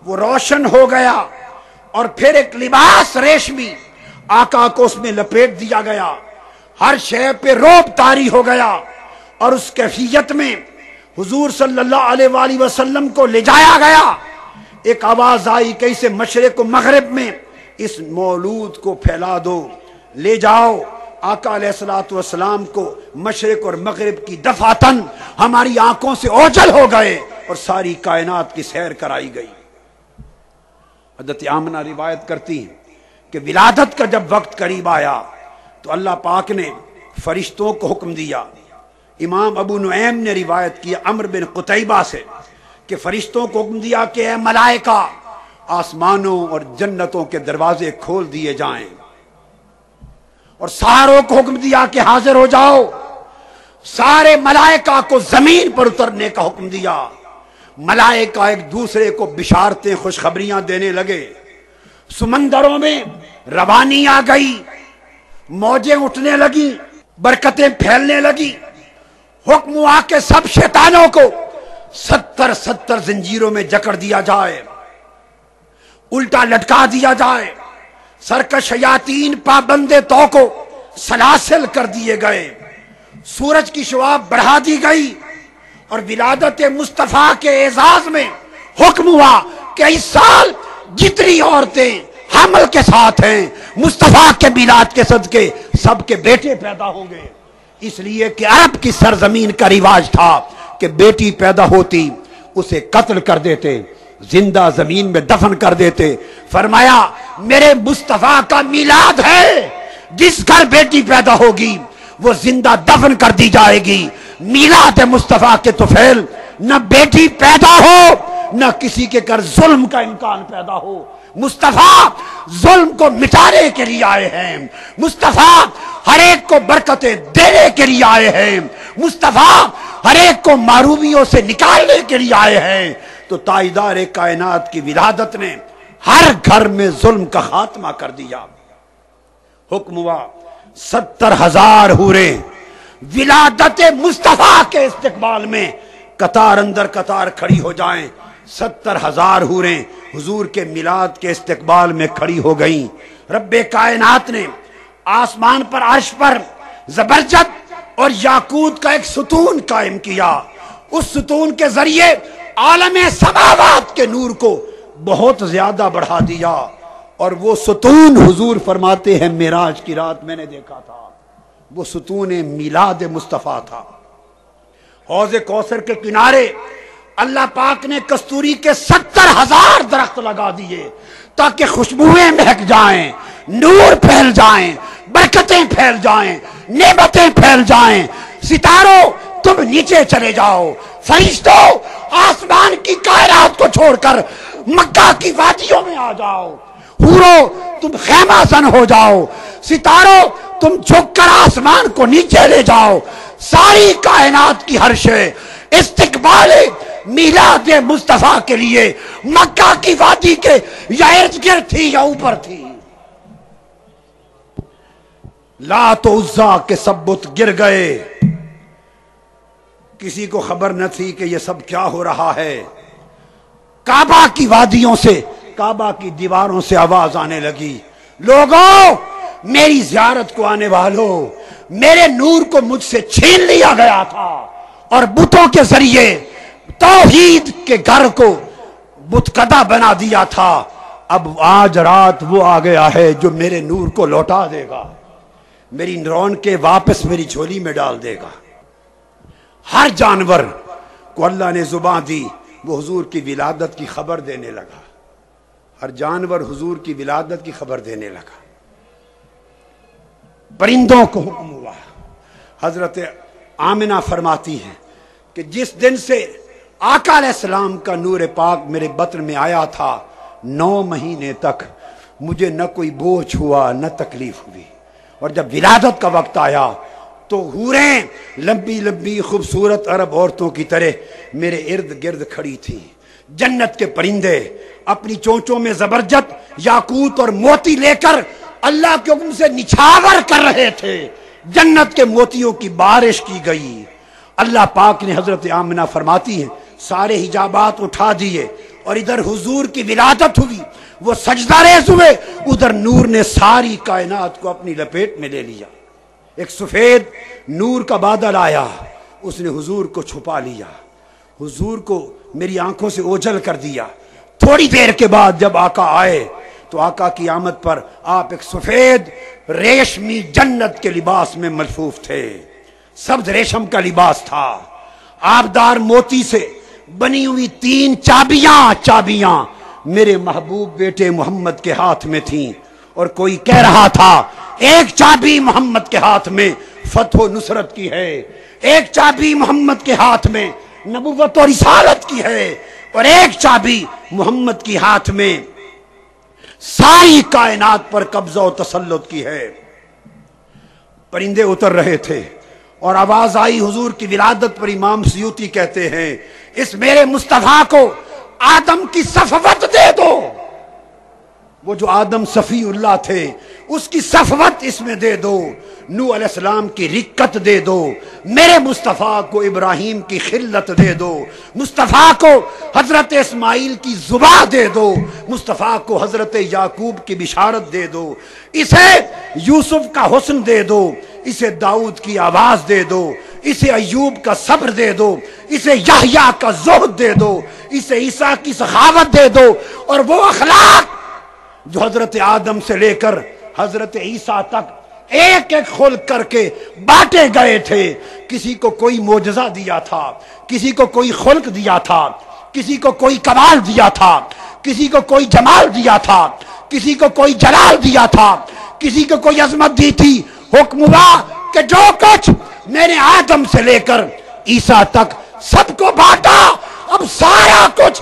وہ روشن ہو گیا، اور پھر ایک لباس ریشمی آقا کو اس میں لپیٹ دیا گیا، ہر شے پہ روب طاری ہو گیا، اور اس کیفیت میں حضور صلی اللہ علیہ وآلہ وسلم کو لے جایا گیا۔ ایک آواز آئی کہ اسے مشرق و مغرب میں اس مولود کو پھیلا دو، لے جاؤ۔ آقا علیہ الصلوۃ والسلام کو مشرق اور مغرب کی دفعتاً ہماری آنکھوں سے اوجھل ہو گئے اور ساری کائنات کی سیر کرائی گئی۔ حضرت آمنہ روایت کرتی ہیں کہ ولادت کا جب وقت قریب آیا تو اللہ پاک نے فرشتوں کو حکم دیا۔ امام ابو نعیم نے روایت کیا عمرو بن قتیبہ سے کہ فرشتوں کو حکم دیا کہ اے ملائکہ، آسمانوں اور جنتوں کے دروازے کھول دیے جائیں، اور ساروں کو حکم دیا کہ حاضر ہو جاؤ۔ سارے ملائکہ کو زمین پر اترنے کا حکم دیا۔ ملائکہ ایک دوسرے کو بشارتیں، خوشخبریاں دینے لگے۔ سمندروں میں روانی آ گئی، موجیں اٹھنے لگی، برکتیں پھیلنے لگی۔ حکم ہوا کہ سب شیطانوں کو 70 زنجیروں میں جکڑ دیا جائے، الٹا لٹکا دیا جائے۔ سرکش شیاطین پابندے تو کو سلاسل کر دیے گئے، سورج کی شعاع بڑھا دی گئی، اور ولادت مصطفیٰ کے اعزاز میں حکم ہوا کہ اس سال جتنی عورتیں حمل کے ساتھ ہیں مصطفیٰ کے میلاد کے صدقے سب کے بیٹے پیدا ہوں گے۔ اس لیے کہ عرب کی سرزمین کا رواج تھا کہ بیٹی پیدا ہوتی اسے قتل کر دیتے، زندہ زمین میں دفن کر دیتے۔ فرمایا میرے مصطفیٰ کا میلاد ہے، جس گھر بیٹی پیدا ہوگی وہ زندہ دفن کر دی جائے گی۔ میلاد مصطفیٰ کے طفیل، نہ بیٹی پیدا ہو نہ کسی کے گھر ظلم کا امکان پیدا ہو۔ مصطفیٰ ظلم کو مٹانے کے لیے آئے ہیں، مصطفیٰ ہر ایک کو برکتیں دینے کے لیے آئے ہیں، مصطفیٰ ہر ایک کو معروبیوں سے نکالنے کے لیے آئے ہیں۔ تو تاجدار کائنات کی ولادت نے ہر گھر میں ظلم کا خاتمہ کر دیا۔ حکم ہوا 70,000 حوریں ولادت مصطفیٰ کے استقبال میں قطار اندر قطار کھڑی ہو جائیں۔ 70,000 حوریں حضور کے میلاد کے استقبال میں کھڑی ہو گئیں۔ رب کائنات نے آسمان پر عرش پر زبرجد اور یاقوت کا ایک ستون قائم کیا۔ اس ستون کے ذریعے عالم سماوات کے نور کو بہت زیادہ بڑھا دیا، اور وہ ستون حضور فرماتے ہیں معراج کی رات میں نے دیکھا تھا، وہ ستون میلاد مصطفیٰ تھا۔ حوض کوثر کے کنارے اللہ پاک نے کستوری کے 70,000 درخت لگا دیے تاکہ خوشبوئیں مہک جائیں، نور پھیل جائیں، برکتیں پھیل جائیں، نعمتیں پھیل جائیں۔ ستاروں تم نیچے چلے جاؤ، فرشتوں آسمان کی کائنات کو چھوڑ کر مکہ کی وادیوں میں آ جاؤ، حوروں تم خیمہ زن ہو جاؤ، ستاروں تم جھک کر آسمان کو نیچے لے جاؤ۔ ساری کائنات کی ہر شے استقبال میلاد مصطفیٰ کے لیے مکہ کی وادی کے یا ارد گرد تھی یا اوپر تھی۔ لات و عزا کے سب بت گر گئے، کسی کو خبر نہ تھی کہ یہ سب کیا ہو رہا ہے۔ کعبہ کی وادیوں سے، کعبہ کی دیواروں سے آواز آنے لگی، لوگوں میری زیارت کو آنے والوں، میرے نور کو مجھ سے چھین لیا گیا تھا اور بتوں کے ذریعے توحید کے گھر کو بتکدہ بنا دیا تھا۔ اب آج رات وہ آ گیا ہے جو میرے نور کو لوٹا دے گا، میری رونق کے واپس میری جھولی میں ڈال دے گا۔ ہر جانور کو اللہ نے زبان دی، وہ حضور کی ولادت کی خبر دینے لگا، ہر جانور حضور کی ولادت کی خبر دینے لگا۔ پرندوں کو حکم ہوا۔ حضرت آمنہ فرماتی ہیں کہ جس دن سے آقا علیہ السلام کا نور پاک میرے بطن میں آیا تھا، 9 مہینے تک مجھے نہ کوئی بوجھ ہوا نہ تکلیف ہوئی، اور جب ولادت کا وقت آیا تو حوریں لمبی لمبی خوبصورت عرب عورتوں کی طرح میرے ارد گرد کھڑی تھیں۔ جنت کے پرندے اپنی چونچوں میں زبرجد یاقوت اور موتی لے کر اللہ کے حکم سے نچھاور کر رہے تھے۔ جنت کے موتیوں کی بارش کی گئی۔ اللہ پاک نے حضرت آمنہ فرماتی ہیں سارے حجابات اٹھا دیے اور ادھر حضور کی ولادت ہوئی، وہ سجدہ ریز ہوئے، ادھر نور نے ساری کائنات کو اپنی لپیٹ میں لے لیا۔ ایک سفید نور کا بادل آیا، اس نے حضور کو چھپا لیا، حضور کو میری آنکھوں سے اوجھل کر دیا۔ تھوڑی دیر کے بعد جب آقا آئے تو آقا کی آمد پر آپ ایک سفید ریشمی جنت کے لباس میں ملفوف تھے، سبز ریشم کا لباس تھا، آبدار موتی سے بنی ہوئی 3 چابیاں میرے محبوب بیٹے محمد کے ہاتھ میں تھیں، اور کوئی کہہ رہا تھا ایک چابی محمد کے ہاتھ میں فتح و نصرت کی ہے، ایک چابی محمد کے ہاتھ میں نبوت اور رسالت کی ہے، اور ایک چابی محمد کی ہاتھ میں ساری کائنات پر قبضہ و تسلط کی ہے۔ پرندے اتر رہے تھے اور آواز آئی حضور کی ولادت پر۔ امام سیوطی کہتے ہیں اس میرے مصطفیٰ کو آدم کی صفوت دے دو، وہ جو آدم صفی اللہ تھے اس کی صفوت اس میں دے دو، نوح علیہ السلام کی رکت دے دو، میرے مصطفیٰ کو ابراہیم کی خلت دے دو، مصطفیٰ کو حضرت اسماعیل کی زبان دے دو، مصطفیٰ کو حضرت یعقوب کی بشارت دے دو، اسے یوسف کا حسن دے دو، اسے داؤد کی آواز دے دو، اسے ایوب کا صبر دے دو، اسے یحییٰ کا زہد دے دو، اسے عیسیٰ کی سخاوت دے دو، اور وہ اخلاق جو حضرت آدم سے لے کر حضرت عیسیٰ تک ایک ایک خلق کر کے بانٹے گئے تھے۔ کسی کو کوئی معجزہ دیا تھا، کسی کو کوئی خلق دیا تھا، کسی کو کوئی کمال دیا تھا، کسی کو کوئی جمال دیا تھا، کسی کو کوئی جلال دیا تھا، کسی کو کوئی عظمت دی تھی۔ حکم ہوا کہ جو کچھ میں نے آدم سے لے کر عیسیٰ تک سب کو بانٹا، اب سارا کچھ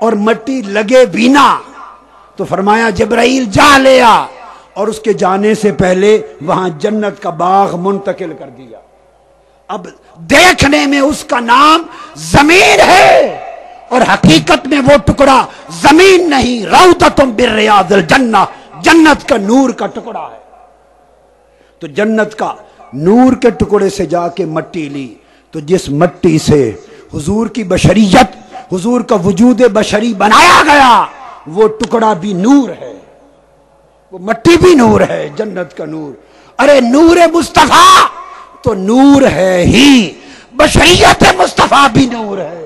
اور مٹی لگے بھی نہ، تو فرمایا جبرائیل جا لے آ، اور اس کے جانے سے پہلے وہاں جنت کا باغ منتقل کر دیا۔ اب دیکھنے میں اس کا نام زمین ہے، اور حقیقت میں وہ ٹکڑا زمین نہیں، روضۃ من ریاض الجنہ، جنت کا نور کا ٹکڑا ہے۔ تو جنت کا نور کے ٹکڑے سے جا کے مٹی لی، تو جس مٹی سے حضور کی بشریت، حضور کا وجود بشری بنایا گیا، وہ ٹکڑا بھی نور ہے، وہ مٹی بھی نور ہے، جنت کا نور۔ ارے نور مصطفیٰ تو نور ہے ہی، بشریت مصطفیٰ بھی نور ہے،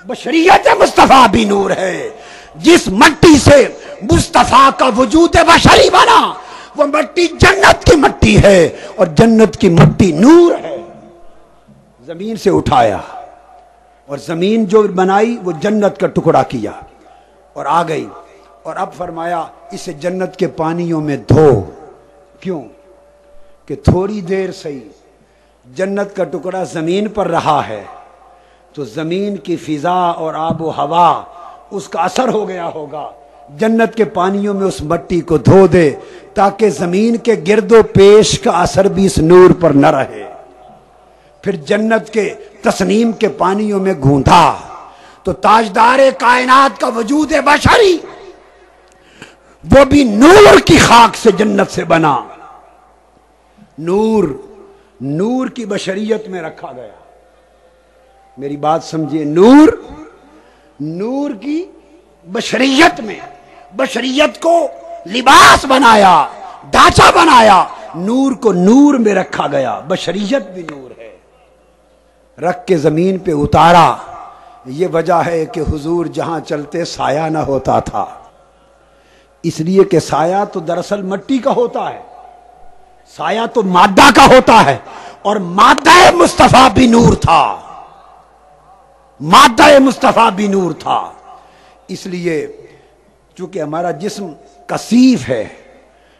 بشریت مصطفیٰ بھی نور ہے۔ جس مٹی سے مصطفیٰ کا وجود بشری بنا، وہ مٹی جنت کی مٹی ہے، اور جنت کی مٹی نور ہے۔ زمین سے اٹھایا، اور زمین جو بنائی وہ جنت کا ٹکڑا کیا، اور آ گئی، اور اب فرمایا اسے جنت کے پانیوں میں دھو۔ کیوں؟ کہ تھوڑی دیر صحیح جنت کا ٹکڑا زمین پر رہا ہے، تو زمین کی فضا اور آب و ہوا اس کا اثر ہو گیا ہوگا، جنت کے پانیوں میں اس مٹی کو دھو دے، تاکہ زمین کے گرد و پیش کا اثر بھی اس نور پر نہ رہے۔ پھر جنت کے تسنیم کے پانیوں میں گھوندا، تو تاجدار کائنات کا وجود بشری وہ بھی نور کی خاک سے جنت سے بنا، نور، نور کی بشریت میں رکھا گیا۔ میری بات سمجھیے، نور، نور کی بشریت میں، بشریت کو لباس بنایا، ڈھانچہ بنایا، نور کو نور میں رکھا گیا، بشریت بھی نور ہے، رکھ کے زمین پہ اتارا۔ یہ وجہ ہے کہ حضور جہاں چلتے سایہ نہ ہوتا تھا، اس لیے کہ سایہ تو دراصل مٹی کا ہوتا ہے، سایہ تو مادہ کا ہوتا ہے، اور مادہ مصطفیٰ بھی نور تھا، مادہ مصطفیٰ بھی نور تھا۔ اس لیے چونکہ ہمارا جسم کثیف ہے،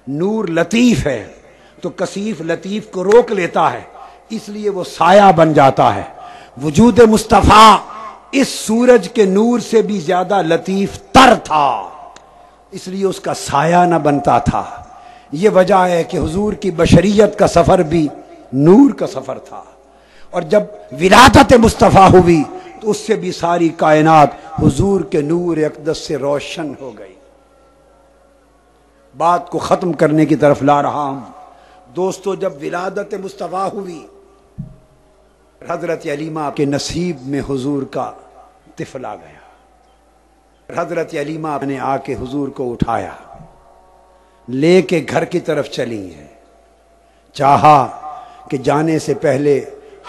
نور لطیف ہے، تو کثیف لطیف کو روک لیتا ہے، اس لیے وہ سایہ بن جاتا ہے۔ وجود مصطفیٰ اس سورج کے نور سے بھی زیادہ لطیف تر تھا، اس لیے اس کا سایہ نہ بنتا تھا۔ یہ وجہ ہے کہ حضور کی بشریت کا سفر بھی نور کا سفر تھا، اور جب ولادت مصطفیٰ ہوئی تو اس سے بھی ساری کائنات حضور کے نور اقدس سے روشن ہو گئی۔ بات کو ختم کرنے کی طرف لا رہا ہوں دوستو، جب ولادت مصطفیٰ ہوئی، حضرت علیمہ کے نصیب میں حضور کا طفل آ گیا۔ حضرت علیمہ نے آ کے حضور کو اٹھایا، لے کے گھر کی طرف چلی ہیں، چاہا کہ جانے سے پہلے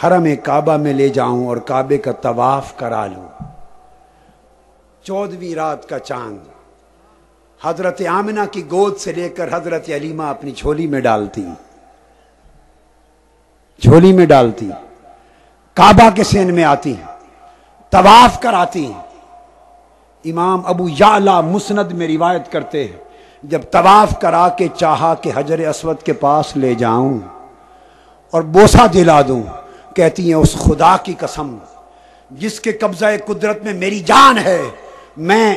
حرم کعبہ میں لے جاؤں اور کعبے کا طواف کرا لوں۔ 14ویں رات کا چاند حضرت آمنہ کی گود سے لے کر حضرت علیمہ اپنی جھولی میں ڈالتی، جھولی میں ڈالتی، کعبہ کے سین میں آتی، طواف کراتی۔ امام ابو یعلا مسند میں روایت کرتے ہیں، جب طواف کرا کے چاہا کہ حجر اسود کے پاس لے جاؤں اور بوسہ دلا دوں، کہتی ہیں اس خدا کی قسم جس کے قبضہ قدرت میں میری جان ہے، میں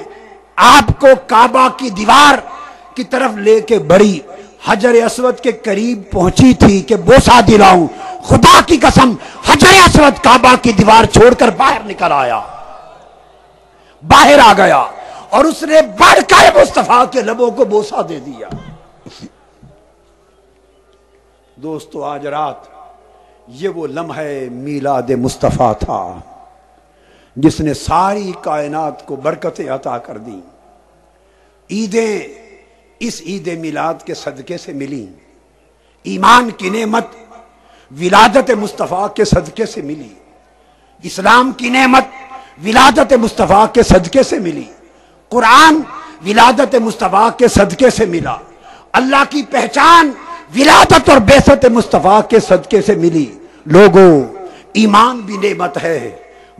آپ کو کعبہ کی دیوار کی طرف لے کے بڑی، حجر اسود کے قریب پہنچی تھی کہ بوسہ دلاؤں، خدا کی قسم حجر اسود کعبہ کی دیوار چھوڑ کر باہر نکل آیا، باہر آ گیا، اور اس نے بڑھ کر مصطفیٰ کے لبوں کو بوسہ دے دیا۔ دوستو آج رات یہ وہ لمحہ میلاد مصطفیٰ تھا جس نے ساری کائنات کو برکتیں عطا کر دی۔ عیدیں اس عید میلاد کے صدقے سے ملی، ایمان کی نعمت ولادت مصطفیٰ کے صدقے سے ملی، اسلام کی نعمت ولادت مصطفیٰ کے صدقے سے ملی، قرآن ولادت مصطفیٰ کے صدقے سے ملا، اللہ کی پہچان ولادت اور بعثت مصطفیٰ کے صدقے سے ملی۔ لوگوں، ایمان بھی نعمت ہے،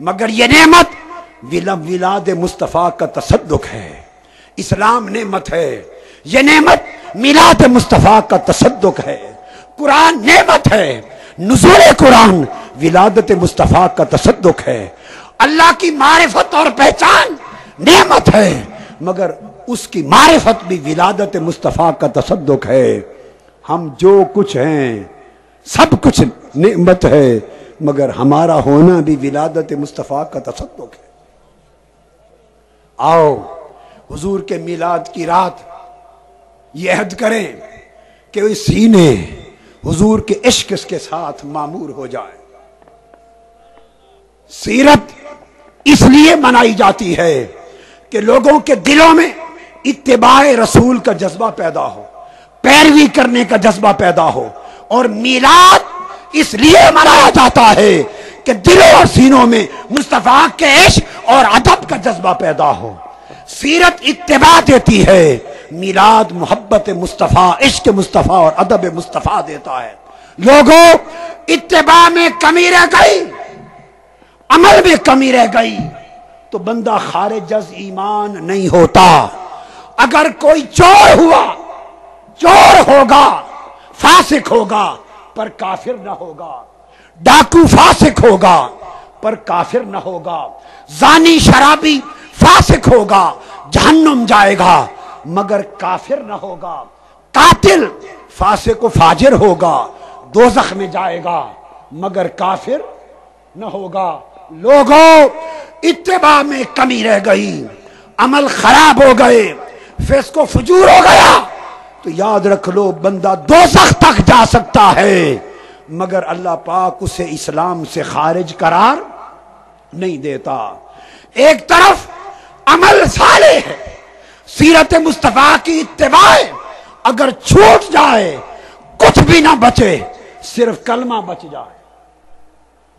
مگر یہ نعمت ولاد مصطفیٰ کا تصدق ہے۔ اسلام نعمت ہے، یہ نعمت میلاد مصطفیٰ کا تصدق ہے۔ قرآن نعمت ہے، نزول قرآن ولادت مصطفیٰ کا تصدق ہے۔ اللہ کی معرفت اور پہچان نعمت ہے، مگر اس کی معرفت بھی ولادت مصطفیٰ کا تصدق ہے۔ ہم جو کچھ ہیں سب کچھ نعمت ہے، مگر ہمارا ہونا بھی ولادت مصطفیٰ کا تصدق ہے۔ آؤ حضور کے میلاد کی رات یہ عہد کریں کہ وہ سینے حضور کے عشق کے ساتھ معمور ہو جائے۔ سیرت اس لیے منائی جاتی ہے کہ لوگوں کے دلوں میں اتباع رسول کا جذبہ پیدا ہو، پیروی کرنے کا جذبہ پیدا ہو، اور میلاد اس لیے منایا جاتا ہے کہ دلوں اور سینوں میں مصطفیٰ کے عشق اور ادب کا جذبہ پیدا ہو۔ سیرت اتباع دیتی ہے، میلاد محبت مصطفیٰ، عشق مصطفیٰ اور ادب مصطفیٰ دیتا ہے۔ لوگوں اتباع میں کمی رہ گئی، عمل میں کمی رہ گئی تو بندہ خارج از ایمان نہیں ہوتا۔ اگر کوئی چور ہوا، چور ہوگا، فاسق ہوگا، پر کافر نہ ہوگا، ڈاکو فاسق ہوگا پر کافر نہ ہوگا، زانی شرابی فاسق ہوگا، جہنم جائے گا مگر کافر نہ ہوگا، قاتل فاسق و فاجر ہوگا، دوزخ میں جائے گا مگر کافر نہ ہوگا۔ لوگوں اتباع میں کمی رہ گئی، عمل خراب ہو گئے، فسق و فجور ہو گیا تو یاد رکھ لو بندہ دوزخ تک جا سکتا ہے، مگر اللہ پاک اسے اسلام سے خارج قرار نہیں دیتا۔ ایک طرف عمل صالح ہے، سیرت مصطفیٰ کی اتباع اگر چھوٹ جائے، کچھ بھی نہ بچے، صرف کلمہ بچ جائے،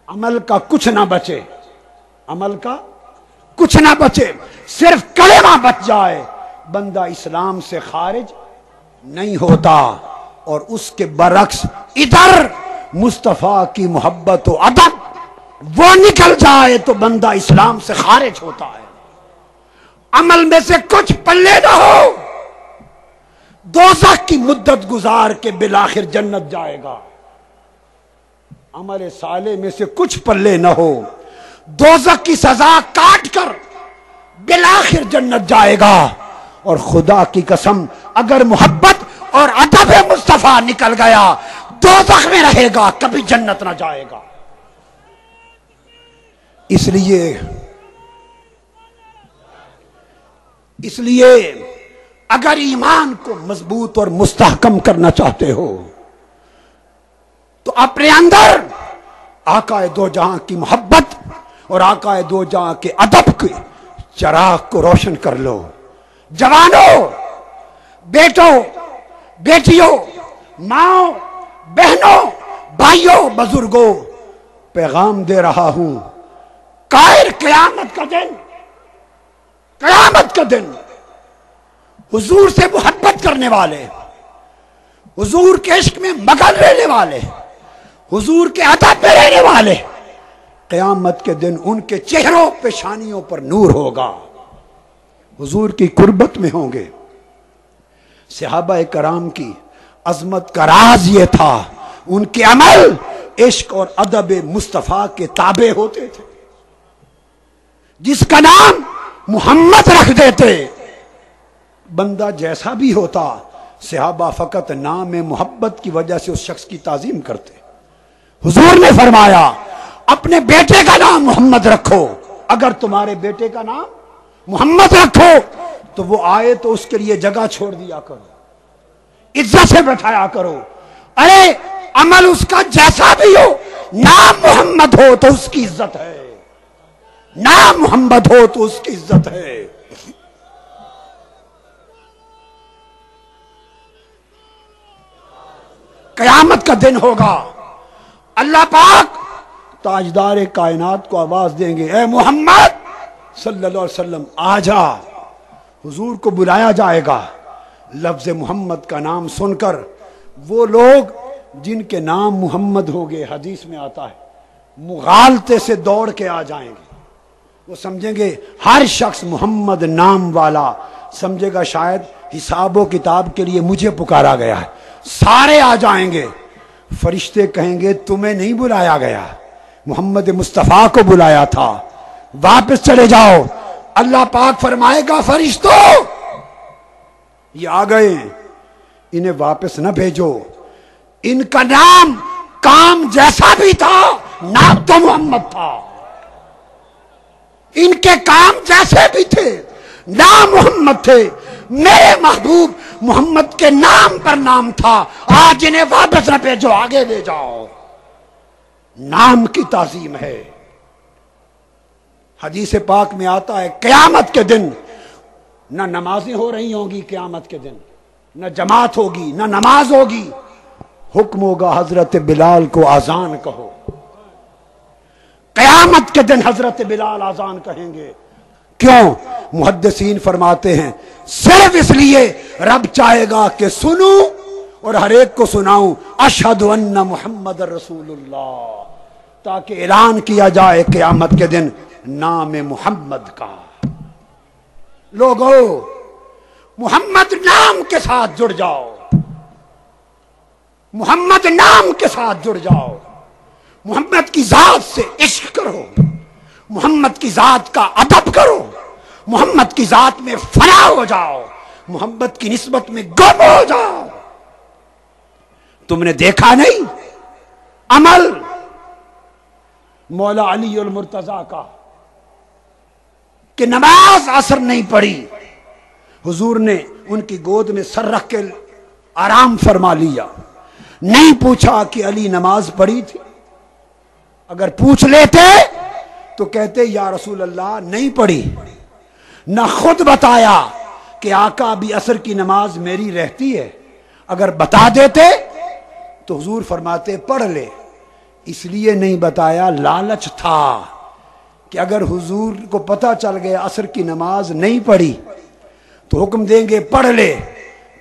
عمل کا کچھ نہ بچے، عمل کا کچھ نہ بچے، صرف کلمہ بچ جائے، بندہ اسلام سے خارج نہیں ہوتا۔ اور اس کے برعکس ادھر مصطفیٰ کی محبت و ادب وہ نکل جائے تو بندہ اسلام سے خارج ہوتا ہے۔ عمل میں سے کچھ پلے نہ ہو، دوزخ کی مدت گزار کے بالآخر جنت جائے گا۔ عمل صالح میں سے کچھ پلے نہ ہو، دوزخ کی سزا کاٹ کر بالآخر جنت جائے گا۔ اور خدا کی قسم اگر محبت اور ادب مصطفیٰ نکل گیا دوزخ میں رہے گا، کبھی جنت نہ جائے گا۔ اس لیے اگر ایمان کو مضبوط اور مستحکم کرنا چاہتے ہو تو اپنے اندر آقا دو جہاں کی محبت اور آقا دو جہاں کے ادب کے چراغ کو روشن کر لو۔ جوانوں، بیٹوں، بیٹیوں، ماں، بہنوں، بھائیوں، بزرگوں، پیغام دے رہا ہوں، قائر قیامت کا دن، قیامت کا دن حضور سے محبت کرنے والے، حضور کے عشق میں مگن رہنے والے، حضور کے ادب میں رہنے والے، قیامت کے دن ان کے چہروں پیشانیوں پر نور ہوگا، حضور کی قربت میں ہوں گے۔ صحابہ کرام کی عظمت کا راز یہ تھا، ان کے عمل عشق اور ادب مصطفیٰ کے تابع ہوتے تھے۔ جس کا نام محمد رکھ دیتے، بندہ جیسا بھی ہوتا، صحابہ فقط نام محبت کی وجہ سے اس شخص کی تعظیم کرتے۔ حضور نے فرمایا اپنے بیٹے کا نام محمد رکھو، اگر تمہارے بیٹے کا نام محمد رکھو تو وہ آئے تو اس کے لیے جگہ چھوڑ دیا کرو، عزت سے بٹھایا کرو۔ ارے عمل اس کا جیسا بھی ہو، نام محمد ہو تو اس کی عزت ہے، نام محمد ہو تو اس کی عزت ہے۔ قیامت کا دن ہوگا، اللہ پاک تاجدار کائنات کو آواز دیں گے، اے محمد صلی اللہ علیہ وسلم آ جا۔ حضور کو بلایا جائے گا، لفظ محمد کا نام سن کر وہ لوگ جن کے نام محمد ہوگے، حدیث میں آتا ہے، مغالطے سے دوڑ کے آ جائیں گے۔ وہ سمجھیں گے ہر شخص محمد نام والا سمجھے گا شاید حساب و کتاب کے لیے مجھے پکارا گیا ہے، سارے آ جائیں گے۔ فرشتے کہیں گے تمہیں نہیں بلایا گیا، محمد مصطفیٰ کو بلایا تھا۔ واپس چلے جاؤ. اللہ پاک فرمائے گا فرشتوں یہ آ گئے ہیں, انہیں واپس نہ بھیجو. ان کا نام کام جیسا بھی تھا, نام تو محمد تھا. ان کے کام جیسے بھی تھے, نام محمد تھے. میرے محبوب محمد کے نام پر نام تھا. آج انہیں واپس نہ بھیجو, آگے لے جاؤ. نام کی تعظیم ہے. حدیث پاک میں آتا ہے قیامت کے دن نہ نمازیں ہو رہی ہوں گی, قیامت کے دن نہ جماعت ہوگی نہ نماز ہوگی. حکم ہوگا حضرت بلال کو آزان کہو. قیامت کے دن حضرت بلال آزان کہیں گے. کیوں؟ محدثین فرماتے ہیں صرف اس لیے رب چاہے گا کہ سنوں اور ہر ایک کو سناؤں اشہد ان محمد رسول اللہ, تاکہ اعلان کیا جائے قیامت کے دن نام محمد کا. لوگو محمد نام کے ساتھ جڑ جاؤ, محمد نام کے ساتھ جڑ جاؤ. محمد کی ذات سے عشق کرو, محمد کی ذات کا ادب کرو, محمد کی ذات میں فنا ہو جاؤ, محمد کی نسبت میں گم ہو جاؤ. تم نے دیکھا نہیں عمل مولا علی المرتضیٰ کا کہ نماز عصر نہیں پڑھی, حضور نے ان کی گود میں سر رکھ کے آرام فرما لیا. نہیں پوچھا کہ علی نماز پڑھی تھی. اگر پوچھ لیتے تو کہتے یا رسول اللہ نہیں پڑھی. نہ خود بتایا کہ آقا ابھی عصر کی نماز میری رہتی ہے. اگر بتا دیتے تو حضور فرماتے پڑھ لے. اس لیے نہیں بتایا, لالچ تھا کہ اگر حضور کو پتہ چل گیا عصر کی نماز نہیں پڑھی تو حکم دیں گے پڑھ لے.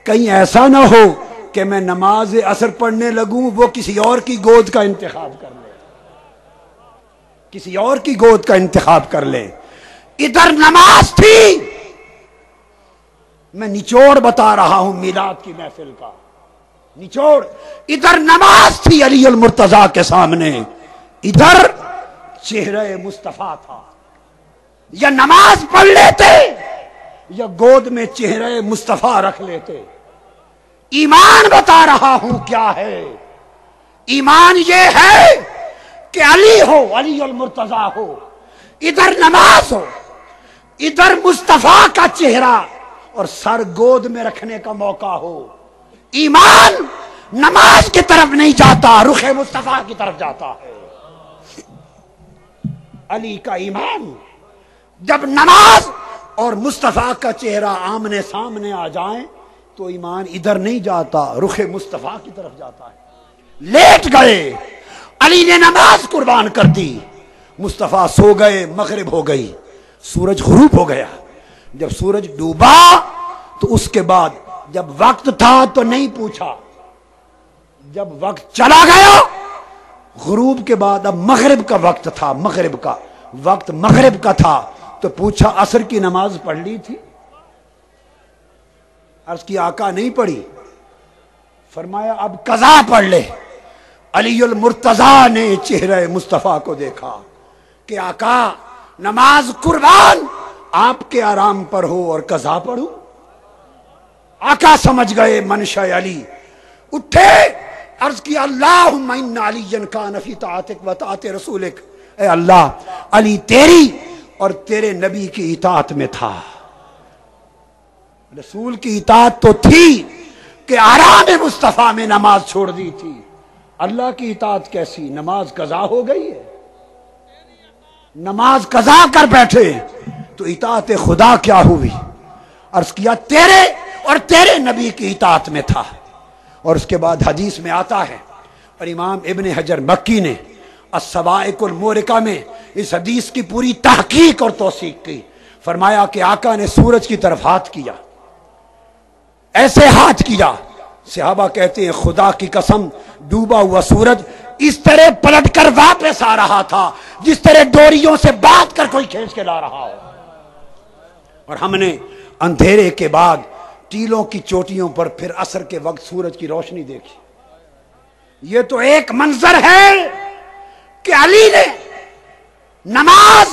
کہیں ایسا نہ ہو کہ میں نماز عصر پڑھنے لگوں وہ کسی اور کی گود کا انتخاب کر لے, کسی اور کی گود کا انتخاب کر لے. ادھر نماز تھی. میں نچوڑ بتا رہا ہوں میلاد کی محفل کا نچوڑ. ادھر نماز تھی علی المرتضیٰ کے سامنے, ادھر چہرہ مصطفیٰ تھا. یا نماز پڑھ لیتے یا گود میں چہرہ مصطفیٰ رکھ لیتے. ایمان بتا رہا ہوں کیا ہے. ایمان یہ ہے کہ علی ہو, علی المرتضیٰ ہو, ادھر نماز ہو, ادھر مصطفیٰ کا چہرہ اور سر گود میں رکھنے کا موقع ہو. ایمان نماز کی طرف نہیں جاتا, رخ مصطفیٰ کی طرف جاتا ہے. علی کا ایمان جب نماز اور مصطفیٰ کا چہرہ آمنے سامنے آ جائیں تو ایمان ادھر نہیں جاتا, رخ مصطفیٰ کی طرف جاتا ہے. لیٹ گئے, علی نے نماز قربان کر دی. مصطفیٰ سو گئے, مغرب ہو گئی, سورج غروب ہو گیا. جب سورج ڈوبا تو اس کے بعد جب وقت تھا تو نہیں پوچھا, جب وقت چلا گیا غروب کے بعد اب مغرب کا وقت تھا, مغرب کا وقت مغرب کا تھا تو پوچھا عصر کی نماز پڑھ لی تھی؟ عرض کی آقا نہیں پڑھی. فرمایا اب قضا پڑھ لے. علی المرتضیٰ نے چہرہ مصطفیٰ کو دیکھا کہ آقا نماز قربان آپ کے آرام پر ہو اور قضا پڑھوں. آقا سمجھ گئے منشا علی. اٹھے, عرض کیا اللہم ان علی کان فی طاعتک و طاعت رسولک. اے اللہ علی تیری اور تیرے نبی کی اطاعت میں تھا. رسول کی اطاعت تو تھی کہ آرام مصطفیٰ میں نماز چھوڑ دی تھی. اللہ کی اطاعت کیسی؟ نماز قضا ہو گئی ہے, نماز قضا کر بیٹھے تو اطاعت خدا کیا ہوئی؟ عرض کیا تیرے اور تیرے نبی کی اطاعت میں تھا. اور اس کے بعد حدیث میں آتا ہے اور امام ابن حجر مکی نے السوائق المورقہ میں اس حدیث کی پوری تحقیق اور توثیق کی. فرمایا کہ آقا نے سورج کی طرف ہاتھ کیا, ایسے ہاتھ کیا, صحابہ کہتے ہیں خدا کی قسم ڈوبا ہوا سورج اس طرح پلٹ کر واپس آ رہا تھا جس طرح ڈوریوں سے بات کر کوئی کھینچ کے لا رہا ہو. اور ہم نے اندھیرے کے بعد ٹیلوں کی چوٹیوں پر پھر عصر کے وقت سورج کی روشنی دیکھی. یہ تو ایک منظر ہے کہ علی نے نماز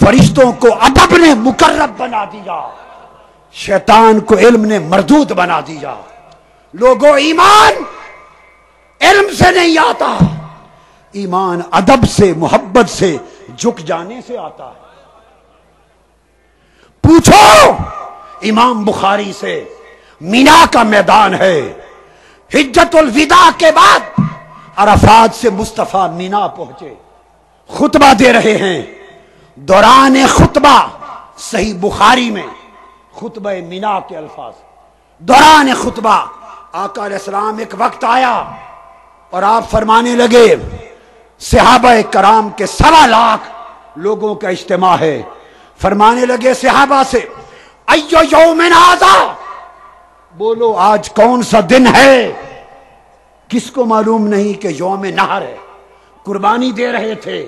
فرشتوں کو ادب نے مقرب بنا دیا، شیطان کو علم نے مردود بنا دیا۔ لوگوں، ایمان علم سے نہیں آتا، ایمان ادب سے، محبت سے، جھک جانے سے آتا ہے۔ پوچھو امام بخاری سے، مینا کا میدان ہے، حجت الوداع کے بعد عرفات سے مصطفیٰ مینا پہنچے، خطبہ دے رہے ہیں۔ دوران خطبہ صحیح بخاری میں خطبہ مینا کے الفاظ، دوران خطبہ آقا علیہ السلام ایک وقت آیا اور آپ فرمانے لگے، صحابہ کرام کے 1.25 لاکھ لوگوں کا اجتماع ہے، فرمانے لگے صحابہ سے، ایو یوم ھذا، بولو آج کون سا دن ہے؟ کس کو معلوم نہیں کہ یوم نحر ہے؟ قربانی دے رہے تھے،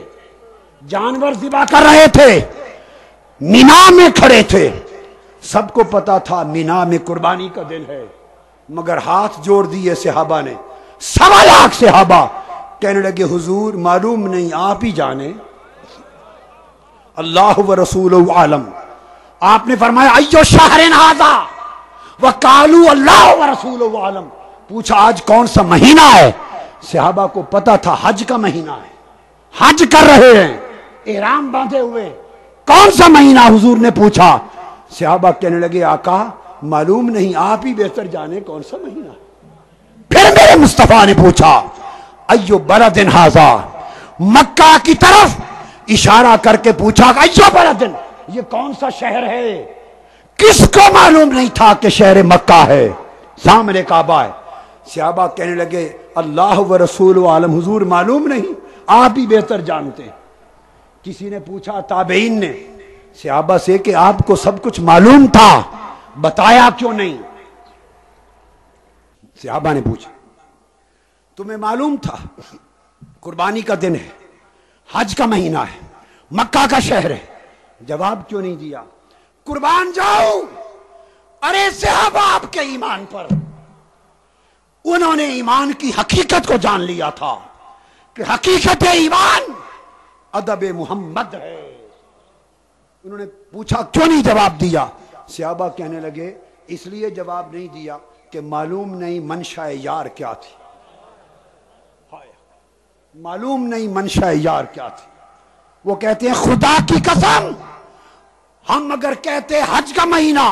جانور ذبح کر رہے تھے، مینا میں کھڑے تھے، سب کو پتا تھا مینا میں قربانی کا دن ہے، مگر ہاتھ جوڑ دیے صحابہ نے، 1.25 لاکھ صحابہ کہنے لگے حضور معلوم نہیں، آپ ہی جانے، اللہ و رسول عالم۔ آپ نے فرمایا ایو شہر ھذا وقالوا اللہ و رسول عالم، پوچھا آج کون سا مہینہ ہے؟ صحابہ کو پتا تھا حج کا مہینہ ہے، حج کر رہے ہیں، احرام باندھے ہوئے، کون سا مہینہ حضور نے پوچھا؟ صحابہ کہنے لگے آقا معلوم نہیں، آپ ہی بہتر جانے کون سا مہینہ ہے۔ پھر میرے مصطفیٰ نے پوچھا ایو بلد ھذا، مکہ کی طرف اشارہ کر کے پوچھا ایو بلد، یہ کون سا شہر ہے؟ کس کو معلوم نہیں تھا کہ شہر مکہ ہے، سامنے کعبہ ہے؟ صحابہ کہنے لگے اللہ و رسول عالم، حضور معلوم نہیں، آپ ہی بہتر جانتے ہیں۔ کسی نے پوچھا تابعین نے صحابہ سے کہ آپ کو سب کچھ معلوم تھا، بتایا کیوں نہیں؟ صحابہ نے پوچھا تمہیں معلوم تھا قربانی کا دن ہے، حج کا مہینہ ہے، مکہ کا شہر ہے، جواب کیوں نہیں دیا؟ قربان جاؤ۔ ارے صحابہ آپ کے ایمان پر، انہوں نے ایمان کی حقیقت کو جان لیا تھا کہ حقیقت ایمان ادب محمد ہے۔ انہوں نے پوچھا کیوں نہیں جواب دیا؟ صحابہ کہنے لگے اس لیے جواب نہیں دیا کہ معلوم نہیں منشا یار کیا تھی، معلوم نہیں منشا یار کیا تھی۔ وہ کہتے ہیں خدا کی قسم، ہم اگر کہتے حج کا مہینہ،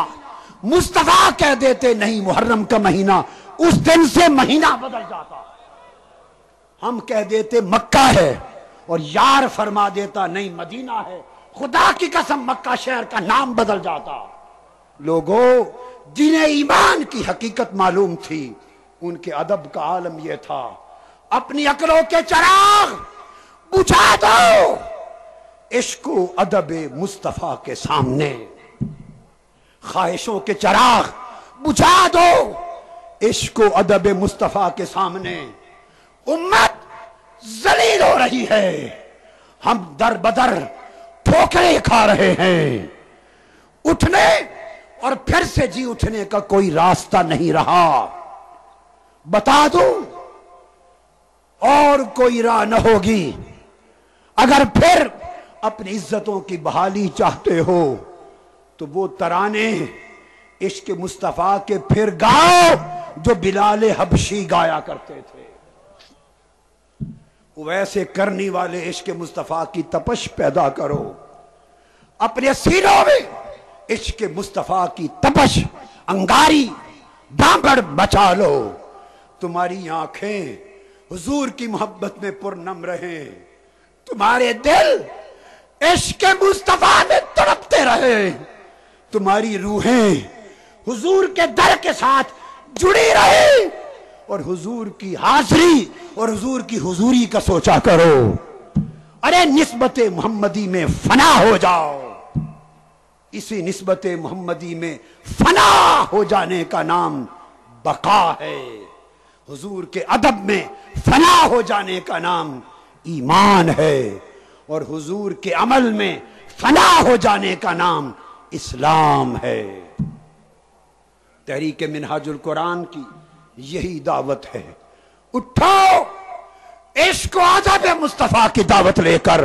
مصطفیٰ کہہ دیتے نہیں محرم کا مہینہ، اس دن سے مہینہ بدل جاتا۔ ہم کہہ دیتے مکہ ہے اور یار فرما دیتا نہیں مدینہ ہے، خدا کی قسم مکہ شہر کا نام بدل جاتا۔ لوگوں، جنہیں ایمان کی حقیقت معلوم تھی، ان کے ادب کا عالم یہ تھا، اپنی عقلوں کے چراغ بجھا دو عشق و ادب مصطفیٰ کے سامنے، خواہشوں کے چراغ بجھا دو عشق و ادب مصطفیٰ کے سامنے۔ امت ذلیل ہو رہی ہے، ہم در بدر ٹھوکریں کھا رہے ہیں، اٹھنے اور پھر سے جی اٹھنے کا کوئی راستہ نہیں رہا۔ بتا دوں اور کوئی راہ نہ ہوگی، اگر پھر اپنی عزتوں کی بحالی چاہتے ہو تو وہ ترانے عشق مصطفیٰ کے پھر گاؤ جو بلال حبشی گایا کرتے تھے۔ ویسے کرنی والے عشق مصطفیٰ کی تپش پیدا کرو، اپنے سینوں میں عشق مصطفیٰ کی تپش انگاری دامڑ بچا لو، تمہاری آنکھیں حضور کی محبت میں پرنم رہیں، تمہارے دل عشق مصطفیٰ میں تڑپتے رہے، تمہاری روحیں حضور کے در کے ساتھ جڑی رہے، اور حضور کی حاضری اور حضور کی حضوری کا سوچا کرو۔ ارے نسبت محمدی میں فنا ہو جاؤ، اسی نسبت محمدی میں فنا ہو جانے کا نام بقا ہے، حضور کے ادب میں فنا ہو جانے کا نام ایمان ہے، اور حضور کے عمل میں فنا ہو جانے کا نام اسلام ہے۔ تحریک منہاج القرآن کی یہی دعوت ہے، اٹھو عشق و ادب مصطفیٰ کی دعوت لے کر،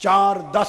4, 10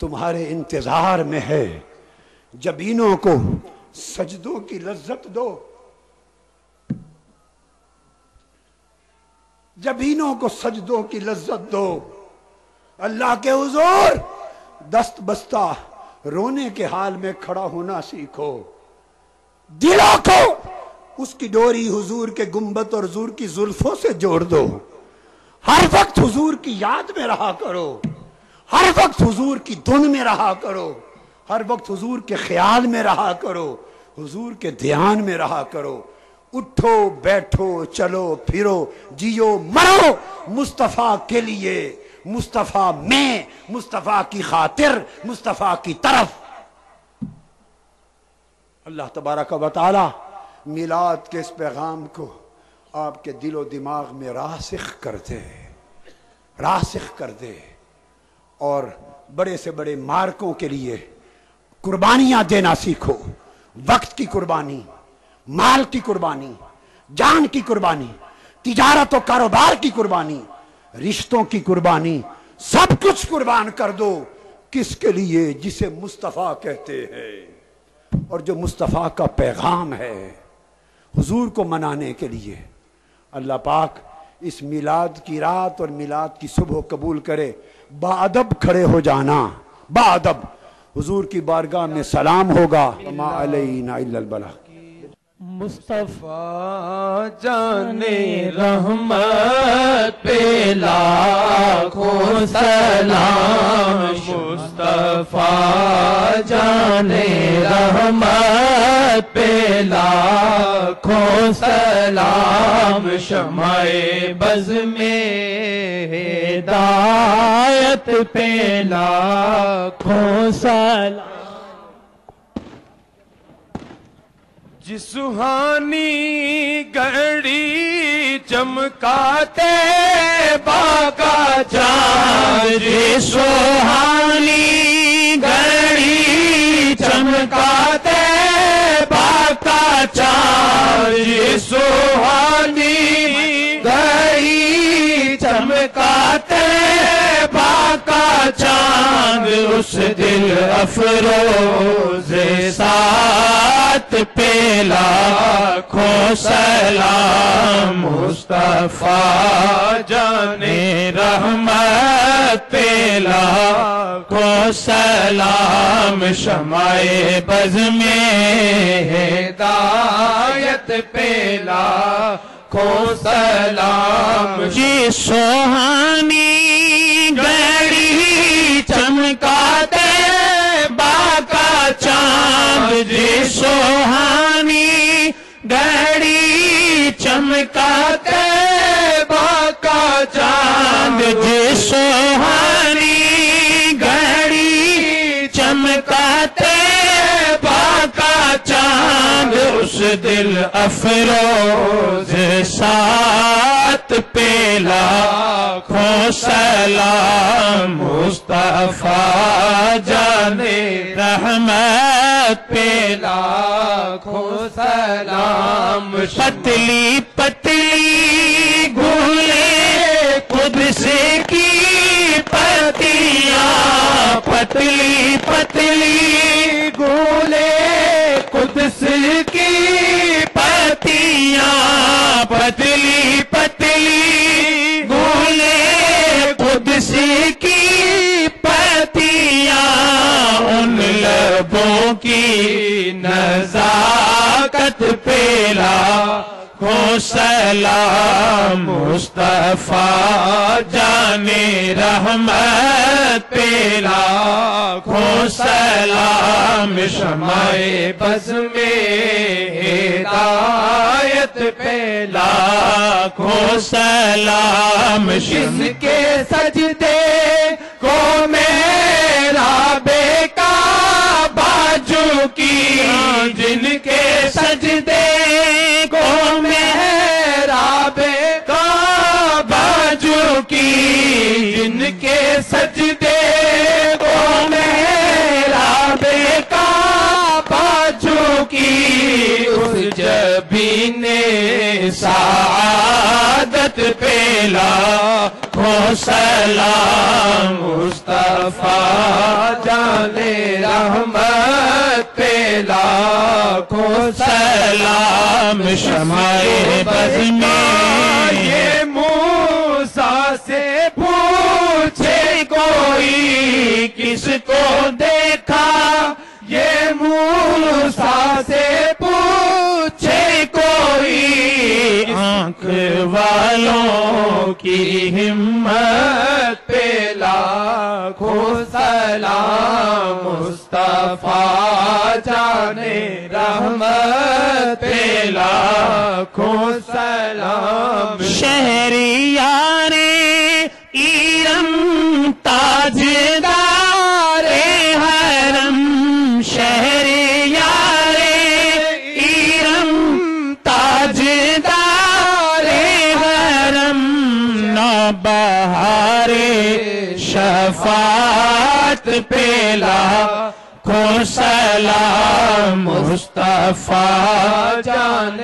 تمہارے انتظار میں ہے، جبینوں کو سجدوں کی لذت دو، جبینوں کو سجدوں کی لذت دو، اللہ کے حضور دست بستہ رونے کے حال میں کھڑا ہونا سیکھو، دلوں کو اس کی ڈوری حضور کے گنبد اور حضور کی زلفوں سے جوڑ دو، ہر وقت حضور کی یاد میں رہا کرو، ہر وقت حضور کی دھن میں رہا کرو، ہر وقت حضور کے خیال میں رہا کرو، حضور کے دھیان میں رہا کرو، اٹھو بیٹھو چلو پھرو جیو مرو مصطفیٰ کے لیے، مصطفیٰ میں، مصطفیٰ کی خاطر، مصطفیٰ کی طرف۔ اللہ تبارک و تعالی میلاد کے اس پیغام کو آپ کے دل و دماغ میں راسخ کر دے، راسخ کر دے، اور بڑے سے بڑے مارکوں کے لیے قربانیاں دینا سیکھو، وقت کی قربانی، مال کی قربانی، جان کی قربانی، تجارت و کاروبار کی قربانی، رشتوں کی قربانی، سب کچھ قربان کر دو، کس کے لیے؟ جسے مصطفیٰ کہتے ہیں اور جو مصطفیٰ کا پیغام ہے، حضور کو منانے کے لیے۔ اللہ پاک اس میلاد کی رات اور میلاد کی صبح قبول کرے۔ باادب کھڑے ہو جانا، باادب حضور کی بارگاہ میں سلام ہوگا، وما علینا الا البلاغ۔ مصطفیٰ جان رحمت پہ لاکھوں سلام، مصطفیٰ جان رحمت پہ لاکھوں سلام، شمع بز میں ہدایت پہ لاکھوں سلام۔ جس سہانی گھڑی چمکاتے باغا چاند، جس سہانی گھڑی چمکاتے باغا چاند، جس سہانی گھڑی چمکاتے باغا چاند، اس دل افروز سات پہ لاکھوں سلام، مصطفیٰ جان رحمت پہ لاکھوں سلام، شمع بز میں ہدایت پہ لاکھوں سلام۔ جی سوہانی گھڑی چمکاتے باغا چاند، جی سوہانی گھڑی چمکاتے باغا چاند، جی سوہانی گھڑی چمکاتے باغا چاند، اس دل افروز سات پہ لاکھوں سلام، مصطفیٰ جان رحمت پہ لاکھوں سلام۔ پتلی پتلی گھولے قدس کی پتیاں، پتلی پتلی گھولے قدس کی پتیاں، پتلی پتلی گھولے قدس کی پتیاں، ان لبوں کی نزاکت پہ لاکھوں سلام، مصطفیٰ جان رحمت پہ لاکھوں سلام، شمع بز میں ہدایت پہ لاکھوں سلام۔ جس کے سجدے کو میرا بیکا باجو کی، جن کے سجدے کو میرا بیکا باجو کی، جن کے سجدے کو میرا بیکا باجو کی، اس جبین سعادت پہ لاکھوں لاکھوں سلام مصطفیٰ جان رحمت پہ لاکھوں سلام شمع بز میں یہ موسیٰ سے پوچھے کوئی کس کو دیکھا یہ موسیٰ سے پوچھے کوئی آنکھ والوں کی ہمت پہ لاکھوں سلام مصطفیٰ جان رحمت پہ لاکھوں سلام شہریار ایرم تاجدار حرم شہریار ایرم تاجدار حرم نوبہار شفاعت پہ لاکھوں سلام مصطفیٰ جان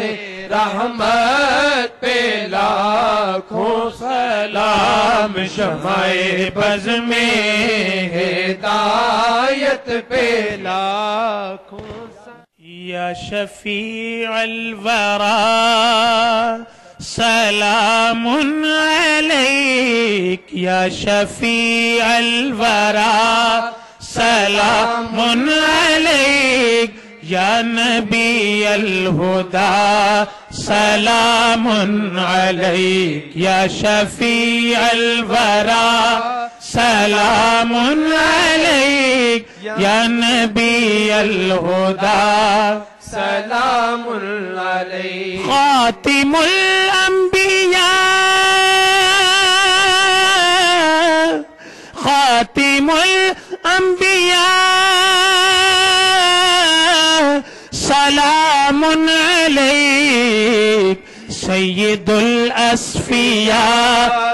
رحمت پہ لاکھوں سلام شمع بز میں ہدایت پہ لاکھوں یا شفیع الورا سلام علیک یا شفیع الورا سلام علیک یا نبی الہدی سلام علیک یا شفیع الورا سلام علیک یا نبی الہدی سلام علیک خاتم الانبیاء خاتم الانبیاء سلام علیک سید الاسفیاء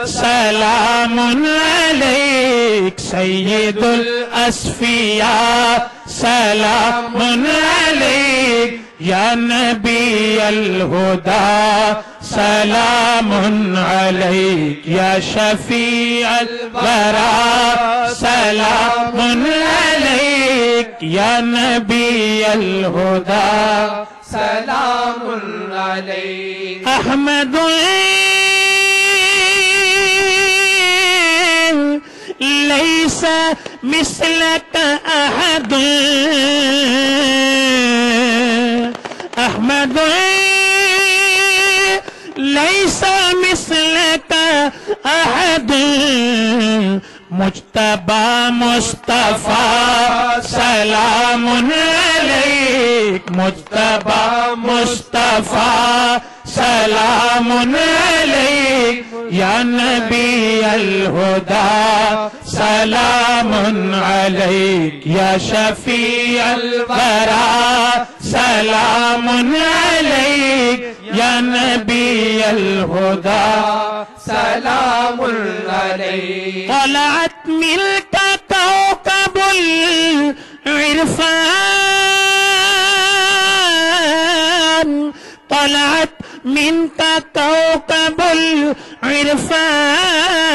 سلام علیک سید الاسفیاء سلام علیک یا نبی الہدی سلام علیک یا شفیع الورا سلام علیک یا نبی الہدی سلام علیک احمد لیس مثلک احد احمد لیس مثلک احد مجتبی مصطفیٰ سلام علیک مجتبی مصطفیٰ سلام علیک یا نبی الہدی سلام علیک یا شفیع الورا سلام علیک یا نبی الہدی سلام علیک طلعت منک کوكب العرفان طلعت منك كوكب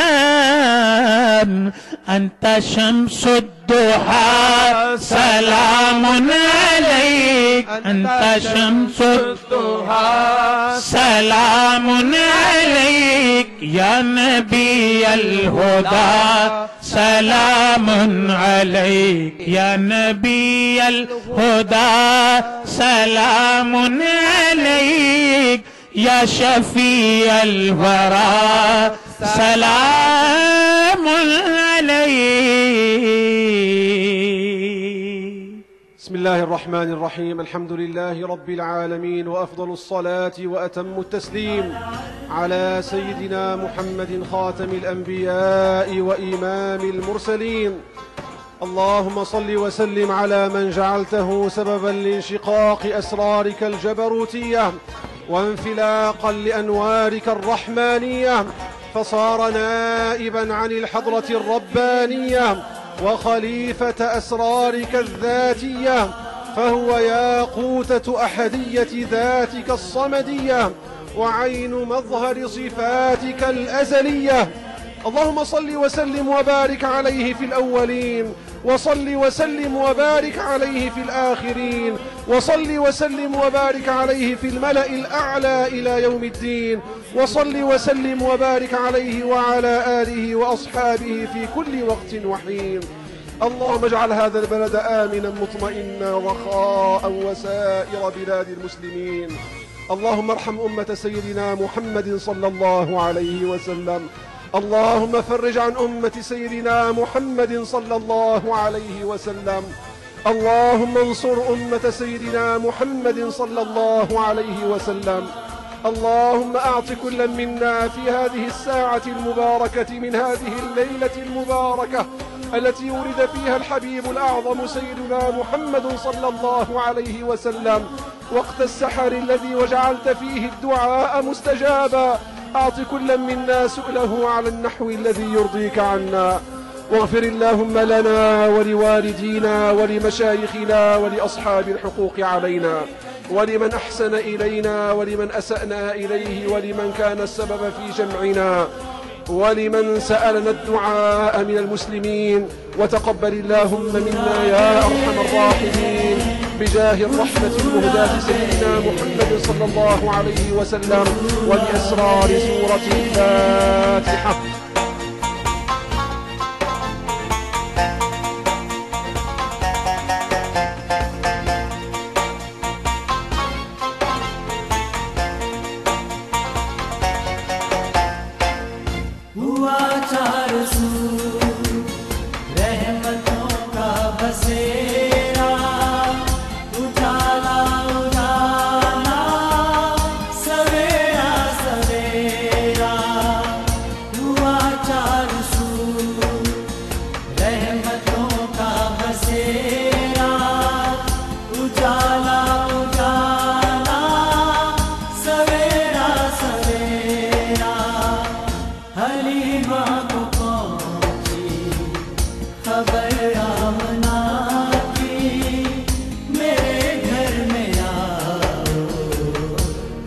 العرفان أنت شمس الضحى سلام عليك أنت شمس الضحى سلام عليك يا نبي الهدى سلام عليك يا نبي الهدى سلام عليك يا شفيع الورى سلام عليك. بسم الله الرحمن الرحيم. الحمد لله رب العالمين، وأفضل الصلاة وأتم التسليم على سيدنا محمد خاتم الأنبياء وإمام المرسلين. اللهم صل وسلم على من جعلته سببا لانشقاق أسرارك الجبروتية وانفلاقا لأنوارك الرحمانية، فصار نائبا عن الحضرة الربانية وخليفة أسرارك الذاتية، فهو ياقوتة أحدية ذاتك الصمدية وعين مظهر صفاتك الأزلية. اللهم صل وسلم وبارك عليه في الأولين، وصل وسلم وبارك عليه في الآخرين، وصل وسلم وبارك عليه في الملأ الأعلى إلى يوم الدين، وصل وسلم وبارك عليه وعلى آله وأصحابه في كل وقت وحين. اللهم اجعل هذا البلد آمنا مطمئنا رخاء وسائر بلاد المسلمين. اللهم ارحم أمة سيدنا محمد صلى الله عليه وسلم. اللهم فرج عن أمة سيدنا محمد صلى الله عليه وسلم. اللهم انصر أمة سيدنا محمد صلى الله عليه وسلم. اللهم أعط كل منا في هذه الساعة المباركة من هذه الليلة المباركة التي ولد فيها الحبيب الأعظم سيدنا محمد صلى الله عليه وسلم، وقت السحر الذي وجعلت فيه الدعاء مستجابا، أعط كل منا سؤله على النحو الذي يرضيك عنا. واغفر اللهم لنا ولوالدينا ولمشايخنا ولأصحاب الحقوق علينا، ولمن أحسن إلينا ولمن أسأنا إليه، ولمن كان السبب في جمعنا، ولمن سألنا الدعاء من المسلمين. وتقبل اللهم منا يا أرحم الراحمين بجاه الرحمة المهداة سيدنا محمد صلى الله عليه وسلم وبأسرار سورة الفاتحة.